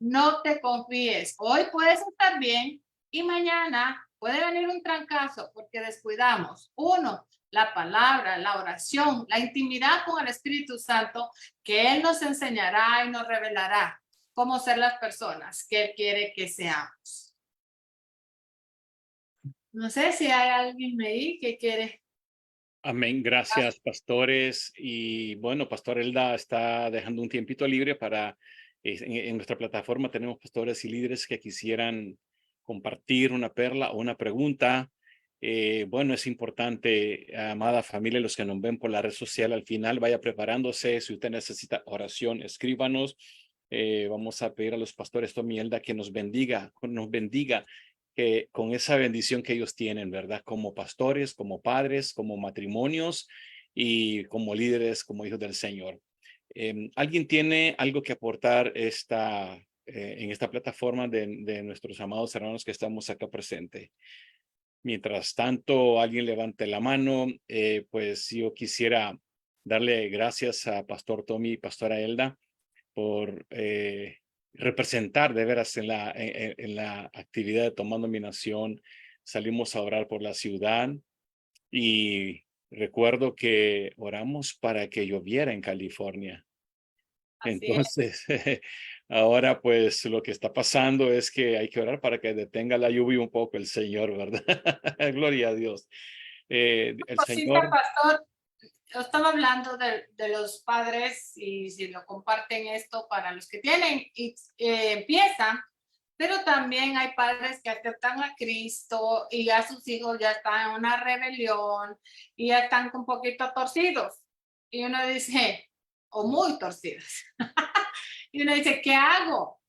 no te confíes. Hoy puedes estar bien y mañana puede venir un trancazo porque descuidamos. Uno, la palabra, la oración, la intimidad con el Espíritu Santo, que Él nos enseñará y nos revelará cómo ser las personas que Él quiere que seamos. No sé si hay alguien ahí que quiere. Amén. Gracias, pastores. Y bueno, Pastor Elda está dejando un tiempito libre para, en nuestra plataforma tenemos pastores y líderes que quisieran compartir una perla o una pregunta. Bueno, es importante, amada familia, los que nos ven por la red social, al final vaya preparándose. Si usted necesita oración, escríbanos. Vamos a pedir a los pastores Tommy y Elda que nos bendiga que con esa bendición que ellos tienen, ¿verdad? Como pastores, como padres, como matrimonios y como líderes, como hijos del Señor. ¿Alguien tiene algo que aportar en esta plataforma de nuestros amados hermanos que estamos acá presentes? Mientras tanto, alguien levante la mano, pues yo quisiera darle gracias a Pastor Tommy y Pastora Elda por representar de veras en la actividad de Tomando Mi Nación. Salimos a orar por la ciudad y recuerdo que oramos para que lloviera en California. Entonces, ahora pues lo que está pasando es que hay que orar para que detenga la lluvia un poco el Señor, ¿verdad? Gloria a Dios. El Señor... Pastor, yo estaba hablando de los padres y si lo comparten esto para los que tienen y empiezan, pero también hay padres que aceptan a Cristo y ya sus hijos ya están en una rebelión y ya están un poquito torcidos. Y uno dice, o muy torcidos. Y uno dice, ¿qué hago?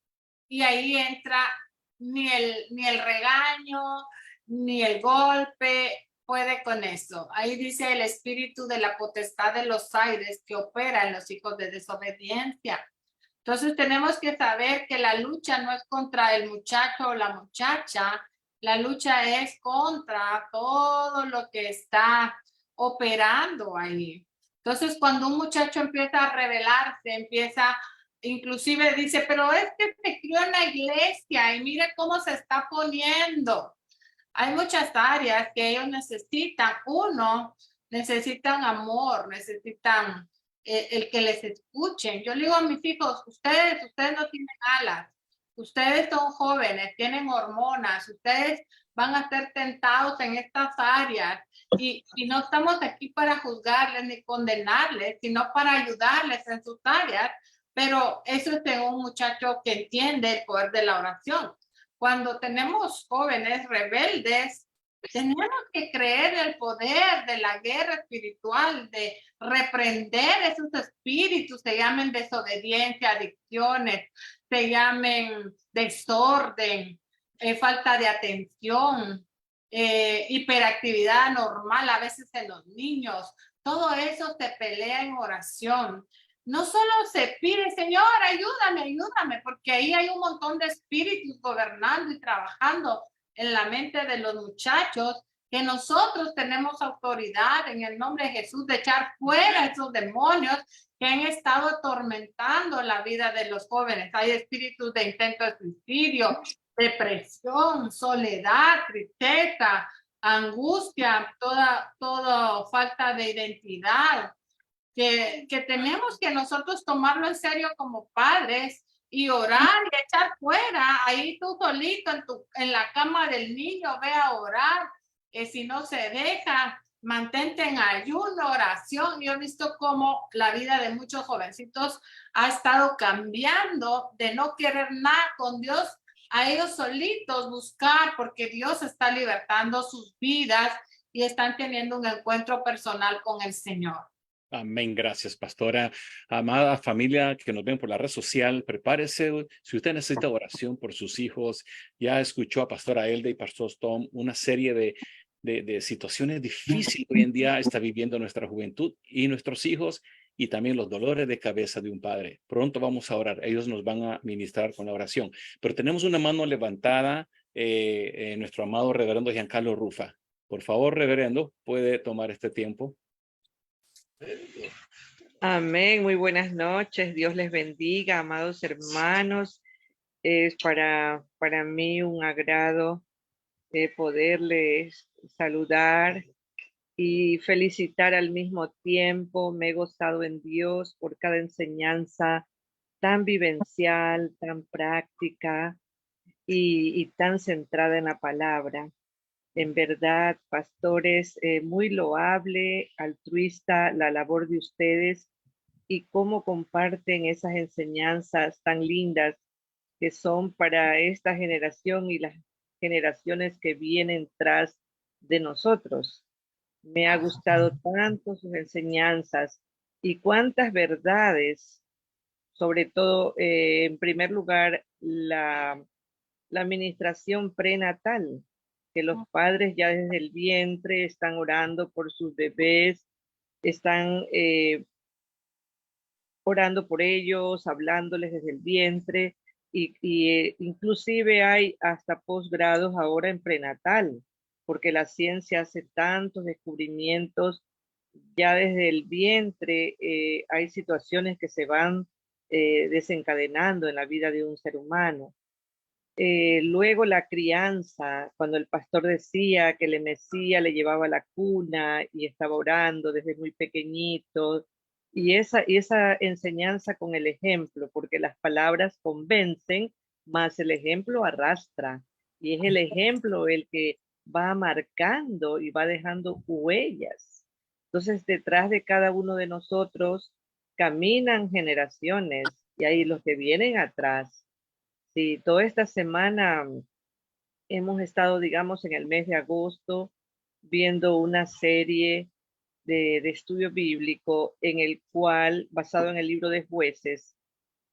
Y ahí entra ni el regaño, ni el golpe puede con eso. Ahí dice el espíritu de la potestad de los aires que opera en los hijos de desobediencia. Entonces tenemos que saber que la lucha no es contra el muchacho o la muchacha, la lucha es contra todo lo que está operando ahí. Entonces cuando un muchacho empieza a rebelarse, empieza, inclusive dice, pero es que se crió en la iglesia y mire cómo se está poniendo. Hay muchas áreas que ellos necesitan. Uno, necesitan amor, necesitan el que les escuchen. Yo le digo a mis hijos, ustedes no tienen alas, ustedes son jóvenes, tienen hormonas, ustedes van a ser tentados en estas áreas y no estamos aquí para juzgarles ni condenarles, sino para ayudarles en sus áreas, pero eso es de un muchacho que entiende el poder de la oración. Cuando tenemos jóvenes rebeldes, tenemos que creer en el poder de la guerra espiritual, de reprender esos espíritus, se llamen desobediencia, adicciones, se llamen desorden, falta de atención, hiperactividad normal a veces en los niños. Todo eso se pelea en oración. No solo se pide, Señor, ayúdame, ayúdame, porque ahí hay un montón de espíritus gobernando y trabajando en la mente de los muchachos, que nosotros tenemos autoridad en el nombre de Jesús de echar fuera esos demonios que han estado atormentando la vida de los jóvenes. Hay espíritus de intento de suicidio, depresión, soledad, tristeza, angustia, toda falta de identidad. Que tenemos que nosotros tomarlo en serio como padres y orar y echar fuera. Ahí tú solito en la cama del niño, ve a orar. Si no se deja, mantente en ayuno, oración. Yo he visto cómo la vida de muchos jovencitos ha estado cambiando de no querer nada con Dios a ellos solitos buscar, porque Dios está libertando sus vidas y están teniendo un encuentro personal con el Señor. Amén, gracias, pastora. Amada familia que nos ven por la red social, prepárese. Si usted necesita oración por sus hijos, ya escuchó a pastora Elda y pastor Tom una serie de situaciones difíciles hoy en día está viviendo nuestra juventud y nuestros hijos, y también los dolores de cabeza de un padre. Pronto vamos a orar. Ellos nos van a ministrar con la oración. Pero tenemos una mano levantada, nuestro amado reverendo Giancarlo Rufa. Por favor, reverendo, ¿puede tomar este tiempo? Amén, muy buenas noches, Dios les bendiga, amados hermanos. Es para mí un agrado poderles saludar y felicitar al mismo tiempo. Me he gozado en Dios por cada enseñanza tan vivencial, tan práctica y tan centrada en la palabra. En verdad, pastores, muy loable, altruista la labor de ustedes y cómo comparten esas enseñanzas tan lindas que son para esta generación y las generaciones que vienen tras de nosotros. Me ha gustado tanto sus enseñanzas y cuántas verdades, sobre todo, en primer lugar, la administración prenatal, que los padres ya desde el vientre están orando por sus bebés, están orando por ellos, hablándoles desde el vientre, y inclusive hay hasta posgrados ahora en prenatal, porque la ciencia hace tantos descubrimientos ya desde el vientre. Hay situaciones que se van desencadenando en la vida de un ser humano. Luego la crianza, cuando el pastor decía que el Mesías le llevaba a la cuna y estaba orando desde muy pequeñito, y esa enseñanza con el ejemplo, porque las palabras convencen, más el ejemplo arrastra, y es el ejemplo el que va marcando y va dejando huellas. Entonces, detrás de cada uno de nosotros caminan generaciones, y ahí los que vienen atrás. Sí, toda esta semana hemos estado, digamos, en el mes de agosto, viendo una serie de estudio bíblico en el cual, basado en el libro de Jueces,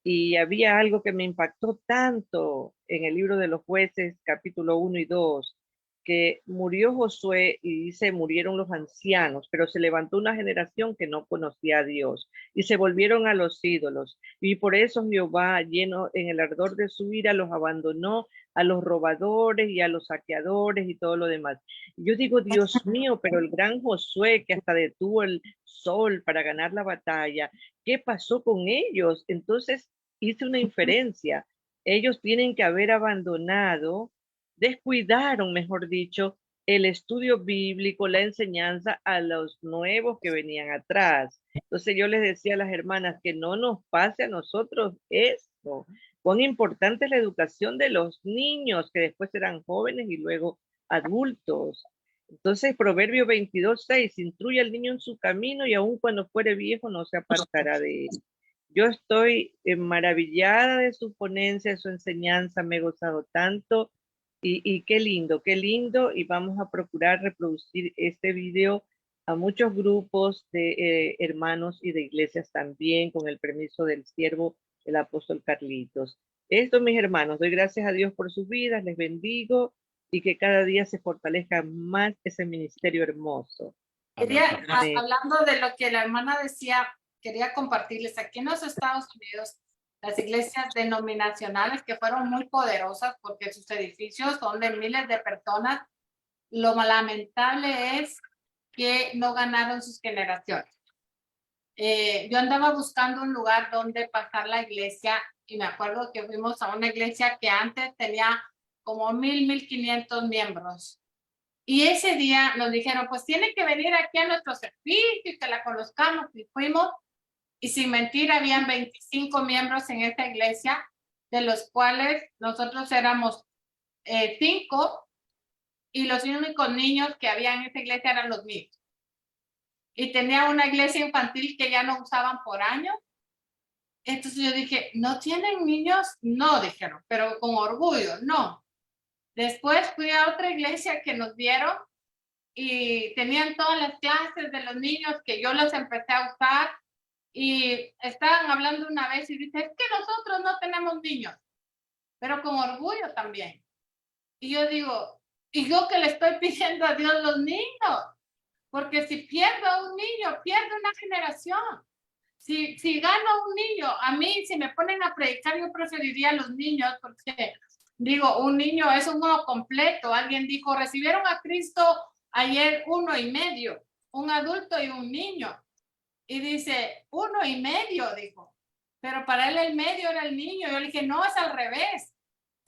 y había algo que me impactó tanto en el libro de los Jueces, capítulo 1 y 2, que murió Josué y dice murieron los ancianos, pero se levantó una generación que no conocía a Dios y se volvieron a los ídolos. Y por eso Jehová, lleno en el ardor de su ira, los abandonó a los robadores y a los saqueadores y todo lo demás. Y yo digo, Dios mío, pero el gran Josué que hasta detuvo el sol para ganar la batalla, ¿qué pasó con ellos? Entonces hice una inferencia. Ellos tienen que haber abandonado, descuidaron, mejor dicho, el estudio bíblico, la enseñanza a los nuevos que venían atrás. Entonces yo les decía a las hermanas que no nos pase a nosotros esto. Cuán importante es la educación de los niños, que después serán jóvenes y luego adultos. Entonces, Proverbio 22:6, instruye al niño en su camino y aun cuando fuere viejo no se apartará de él. Yo estoy maravillada de su ponencia, de su enseñanza, me he gozado tanto y qué lindo, y vamos a procurar reproducir este video a muchos grupos de hermanos y de iglesias también, con el permiso del siervo, el apóstol Carlitos. Esto, mis hermanos, doy gracias a Dios por sus vidas, les bendigo y que cada día se fortalezca más ese ministerio hermoso. Hablando de lo que la hermana decía, quería compartirles aquí en los Estados Unidos, las iglesias denominacionales que fueron muy poderosas porque sus edificios son de miles de personas. Lo lamentable es que no ganaron sus generaciones. Yo andaba buscando un lugar donde pasar la iglesia y me acuerdo que fuimos a una iglesia que antes tenía como 1,500 miembros. Y ese día nos dijeron, pues tiene que venir aquí a nuestro servicio y que la conozcamos. Y fuimos, y sin mentir, habían 25 miembros en esta iglesia, de los cuales nosotros éramos 5, y los únicos niños que había en esta iglesia eran los míos. Y tenía una iglesia infantil que ya no usaban por años. Entonces yo dije, ¿no tienen niños? No, dijeron, pero con orgullo, no. Después fui a otra iglesia que nos dieron y tenían todas las clases de los niños que yo los empecé a usar y estaban hablando una vez y dice, es que nosotros no tenemos niños, pero con orgullo también. Y yo digo, ¿y yo que le estoy pidiendo a Dios los niños? Porque si pierdo a un niño, pierdo una generación. Si gano a un niño, a mí si me ponen a predicar, yo preferiría a los niños porque digo, un niño es uno completo. Alguien dijo, recibieron a Cristo ayer 1,5, un adulto y un niño. Y dice, 1,5, dijo. Pero para él el medio era el niño. Yo le dije, no, es al revés.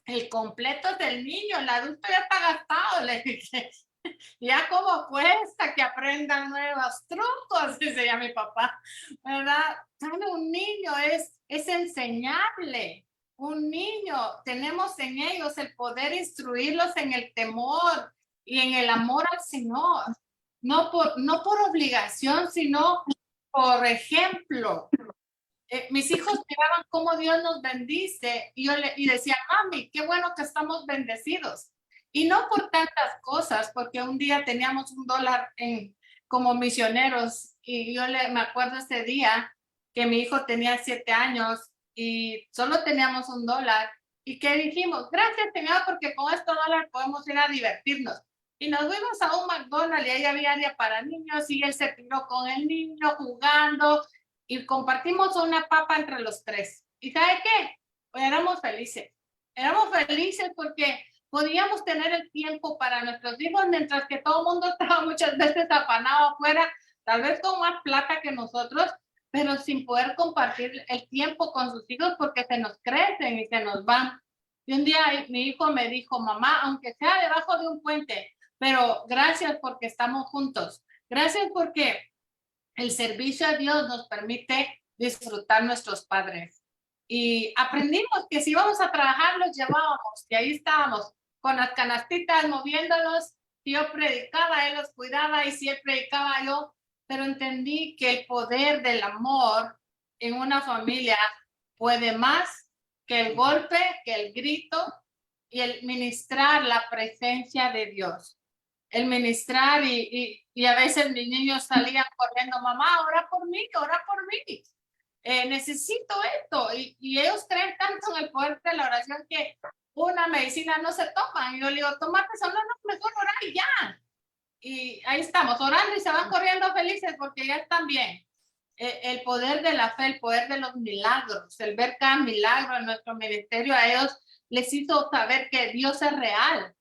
El completo es del niño, el adulto ya está gastado. Le dije, ya como cuesta que aprendan nuevos trucos, dice ya mi papá, ¿verdad? Un niño es enseñable. Un niño, tenemos en ellos el poder instruirlos en el temor y en el amor al Señor. No por obligación, sino por ejemplo. Mis hijos miraban cómo Dios nos bendice y yo y decía, mami, qué bueno que estamos bendecidos. Y no por tantas cosas, porque un día teníamos $1 como misioneros y yo me acuerdo ese día que mi hijo tenía 7 años y solo teníamos $1 y que dijimos, gracias Señor, porque con este $1 podemos ir a divertirnos. Y nos fuimos a un McDonald's y ahí había área para niños y él se tiró con el niño jugando y compartimos una papa entre los 3. ¿Y sabe qué? Pues éramos felices. Éramos felices porque podíamos tener el tiempo para nuestros hijos mientras que todo el mundo estaba muchas veces afanado afuera, tal vez con más plata que nosotros, pero sin poder compartir el tiempo con sus hijos porque se nos crecen y se nos van. Y un día mi hijo me dijo, mamá, aunque sea debajo de un puente, pero gracias porque estamos juntos. Gracias porque el servicio a Dios nos permite disfrutar nuestros padres. Y aprendimos que si íbamos a trabajar, los llevábamos. Y ahí estábamos con las canastitas moviéndolos. Si yo predicaba, él los cuidaba. Y si él predicaba, yo. Pero entendí que el poder del amor en una familia puede más que el golpe, que el grito y el ministrar la presencia de Dios. El ministrar y a veces mis niños salían corriendo, mamá, ora por mí, ora por mí. necesito esto. Y ellos creen tanto en el poder de la oración que una medicina no se toma. Y yo le digo, tómate eso, no, mejor orar y ya. Y ahí estamos, orando y se van corriendo felices porque ya están bien. El poder de la fe, el poder de los milagros, el ver cada milagro en nuestro ministerio, a ellos les hizo saber que Dios es real,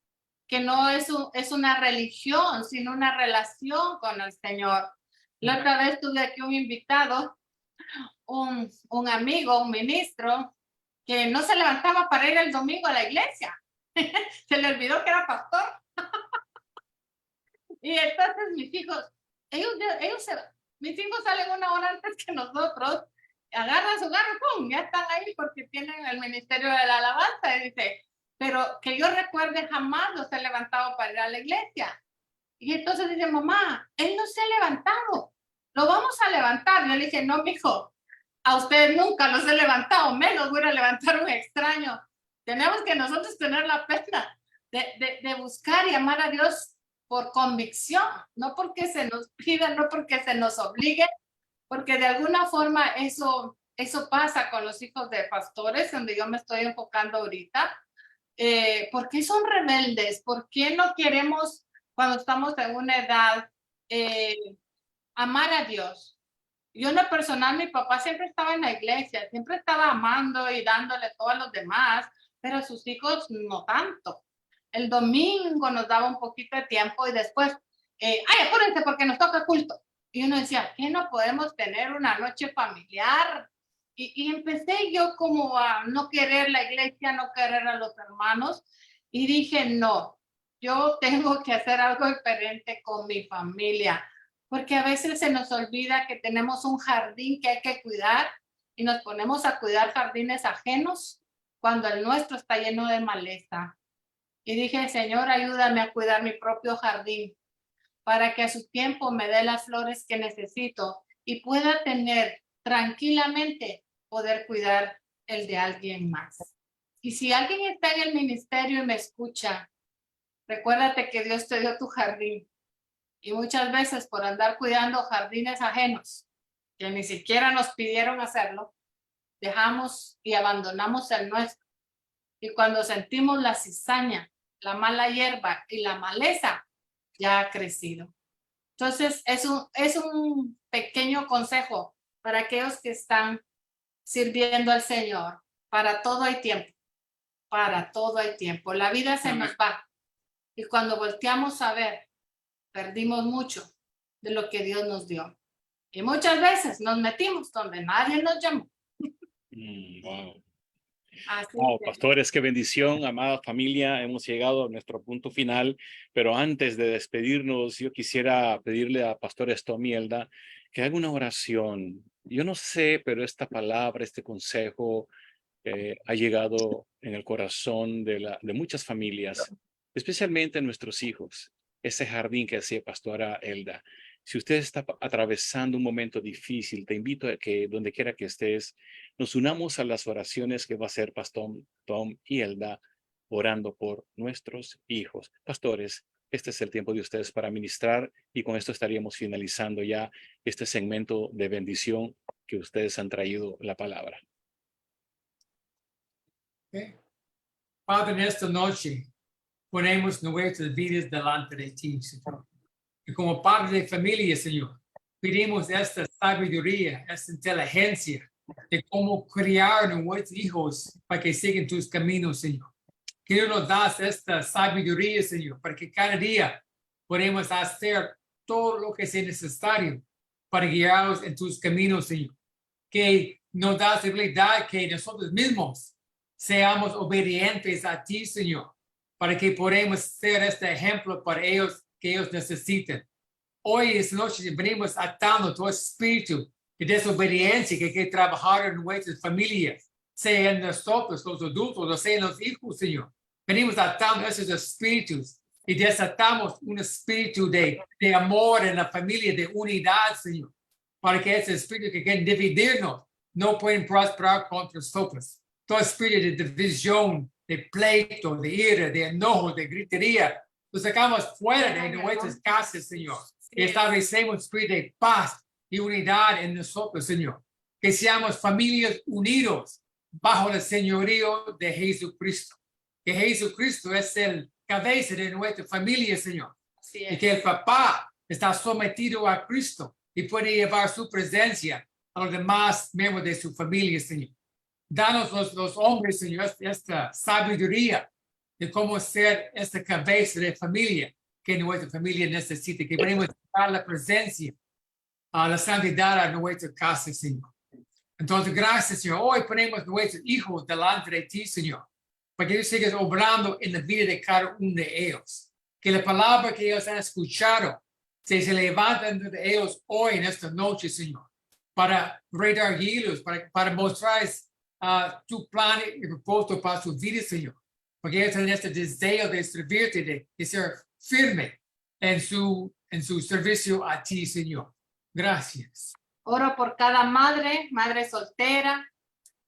que no es una religión, sino una relación con el Señor. La otra vez tuve aquí un invitado, un amigo, un ministro, que no se levantaba para ir el domingo a la iglesia. Se le olvidó que era pastor. Y entonces mis hijos mis hijos salen una hora antes que nosotros, agarran su carro, ¡pum! Ya están ahí porque tienen el ministerio de la alabanza. Y dice, pero que yo recuerde jamás los he levantado para ir a la iglesia. Y entonces dice, mamá, él no se ha levantado, lo vamos a levantar. Yo le dije, no, mijo, a ustedes nunca los he levantado, menos voy a levantar un extraño. Tenemos que nosotros tener la pena de buscar y amar a Dios por convicción, no porque se nos pida, no porque se nos obligue, porque de alguna forma eso pasa con los hijos de pastores, donde yo me estoy enfocando ahorita. ¿Por qué son rebeldes? ¿Por qué no queremos, cuando estamos en una edad, amar a Dios? Yo en lo personal, mi papá siempre estaba en la iglesia, siempre estaba amando y dándole todo a los demás, pero a sus hijos no tanto. El domingo nos daba un poquito de tiempo y después, ay, apúrense porque nos toca culto. Y uno decía, ¿qué no podemos tener una noche familiar? Y empecé yo como a no querer la iglesia, no querer a los hermanos. Y dije, no, yo tengo que hacer algo diferente con mi familia. Porque a veces se nos olvida que tenemos un jardín que hay que cuidar y nos ponemos a cuidar jardines ajenos cuando el nuestro está lleno de maleza. Y dije, Señor, ayúdame a cuidar mi propio jardín para que a su tiempo me dé las flores que necesito y pueda tener tranquilamente poder cuidar el de alguien más. Y si alguien está en el ministerio y me escucha, recuérdate que Dios te dio tu jardín. Y muchas veces por andar cuidando jardines ajenos, que ni siquiera nos pidieron hacerlo, dejamos y abandonamos el nuestro. Y cuando sentimos la cizaña, la mala hierba y la maleza, ya ha crecido. Entonces, es un pequeño consejo para aquellos que están sirviendo al Señor. Para todo hay tiempo. Para todo hay tiempo. La vida se nos va. Y cuando volteamos a ver, perdimos mucho de lo que Dios nos dio. Y muchas veces nos metimos donde nadie nos llamó. Wow. Así Wow, que, pastores, qué bendición, amada familia. Hemos llegado a nuestro punto final, pero antes de despedirnos, yo quisiera pedirle a Pastor Tommy y Elda que haga una oración. Yo no sé, pero esta palabra, este consejo ha llegado en el corazón de muchas familias, especialmente nuestros hijos. Ese jardín que hacía Pastora Elda. Si usted está atravesando un momento difícil, te invito a que donde quiera que estés, nos unamos a las oraciones que va a hacer Pastor Tom y Elda orando por nuestros hijos. Pastores, este es el tiempo de ustedes para ministrar y con esto estaríamos finalizando ya este segmento de bendición que ustedes han traído la palabra. Okay. Padre, en esta noche ponemos nuestras vidas delante de ti, Señor. Y como padre de familia, Señor, pedimos esta sabiduría, esta inteligencia de cómo criar a nuestros hijos para que sigan tus caminos, Señor. Que tú nos das esta sabiduría, Señor, para que cada día podamos hacer todo lo que sea necesario para guiarlos en tus caminos, Señor. Que nos das la habilidad que nosotros mismos seamos obedientes a ti, Señor, para que podamos ser este ejemplo para ellos que ellos necesitan. Hoy, esta noche, venimos atando todo espíritu de desobediencia que hay que trabajar en nuestras familias, sea en nosotros, los adultos, o sea en los hijos, Señor. Venimos atando esos espíritus y desatamos un espíritu de amor en la familia, de unidad, Señor, para que ese espíritu que quieren dividirnos no pueden prosperar contra nosotros. Todo espíritu de división, de pleito, de ira, de enojo, de gritería, lo sacamos fuera de nuestras casas, Señor. Y establecemos un espíritu de paz y unidad en nosotros, Señor. que seamos familias unidos bajo el señorío de Jesucristo. Que Jesucristo es el cabeza de nuestra familia, Señor. Así Y es. que el papá está sometido a Cristo y puede llevar su presencia a los demás miembros de su familia, Señor. Danos los hombres, Señor, esta sabiduría de cómo ser esta cabeza de familia que nuestra familia necesita, que venimos a dar la presencia, a la santidad a nuestra casa, Señor. Entonces, gracias, Señor. Hoy ponemos nuestros hijos delante de ti, Señor, para que tú sigas obrando en la vida de cada uno de ellos. Que la palabra que ellos han escuchado se levanten de ellos hoy en esta noche, Señor, para redarguirlos, para mostrar tu plan y propósito para su vida, Señor. Porque ellos tienen este deseo de servirte, de ser firme en su servicio a ti, Señor. Gracias. Oro por cada madre, madre soltera,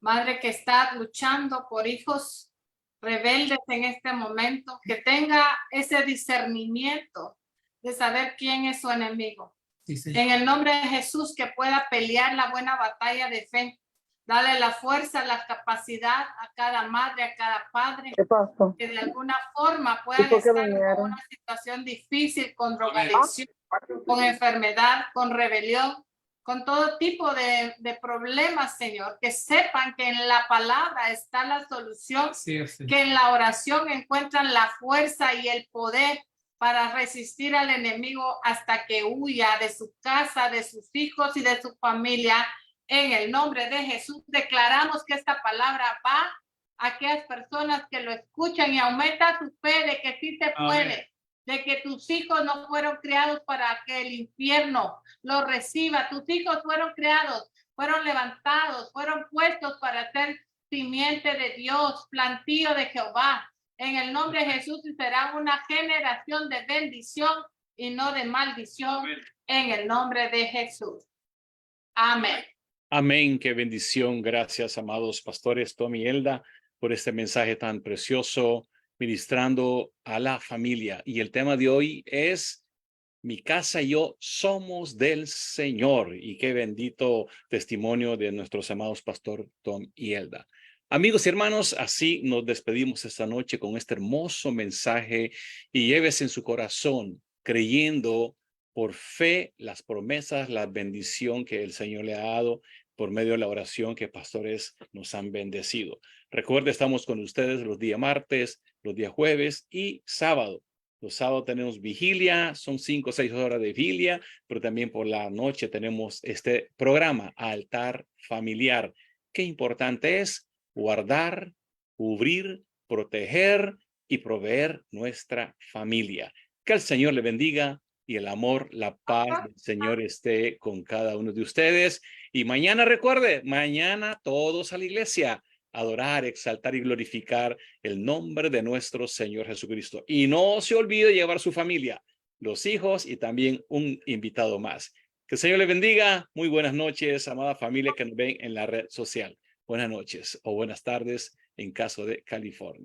madre que está luchando por hijos rebeldes en este momento, que tenga ese discernimiento de saber quién es su enemigo. Sí, Señor. En el nombre de Jesús, que pueda pelear la buena batalla de fe. Dale la fuerza, la capacidad a cada madre, a cada padre, ¿Qué pasó? que de alguna forma puedan ¿Y por qué estar en vinieron? una situación difícil, con drogadicción, con enfermedad, con rebelión, con todo tipo de problemas, Señor. Que sepan que en la palabra está la solución, Sí, Señor. que en la oración encuentran la fuerza y el poder para resistir al enemigo hasta que huya de su casa, de sus hijos y de su familia. En el nombre de Jesús declaramos que esta palabra va a aquellas personas que lo escuchan y aumenta su fe de que sí se puede. Amén. De que tus hijos no fueron creados para que el infierno los reciba. Tus hijos fueron creados, fueron levantados, fueron puestos para ser simiente de Dios, plantío de Jehová. En el nombre de Jesús, y será una generación de bendición y no de maldición. Amén. En el nombre de Jesús. Amén. Amén, qué bendición. Gracias, amados pastores Tom y Elda, por este mensaje tan precioso, ministrando a la familia. Y el tema de hoy es: mi casa y yo somos del Señor. Y qué bendito testimonio de nuestros amados pastor Tom y Elda. Amigos y hermanos, así nos despedimos esta noche con este hermoso mensaje, y llévese en su corazón, creyendo por fe las promesas, la bendición que el Señor le ha dado por medio de la oración que pastores nos han bendecido. Recuerde, estamos con ustedes los días martes, los días jueves y sábado. Los sábados tenemos vigilia, son 5 o 6 horas de vigilia, pero también por la noche tenemos este programa, Altar Familiar. Qué importante es guardar, cubrir, proteger y proveer nuestra familia. Que el Señor le bendiga y el amor, la paz del Señor esté con cada uno de ustedes. Y mañana, recuerde, mañana todos a la iglesia, adorar, exaltar y glorificar el nombre de nuestro Señor Jesucristo. Y no se olvide llevar su familia, los hijos y también un invitado más. Que el Señor le bendiga. Muy buenas noches, amada familia que nos ven en la red social. Buenas noches o buenas tardes en caso de California.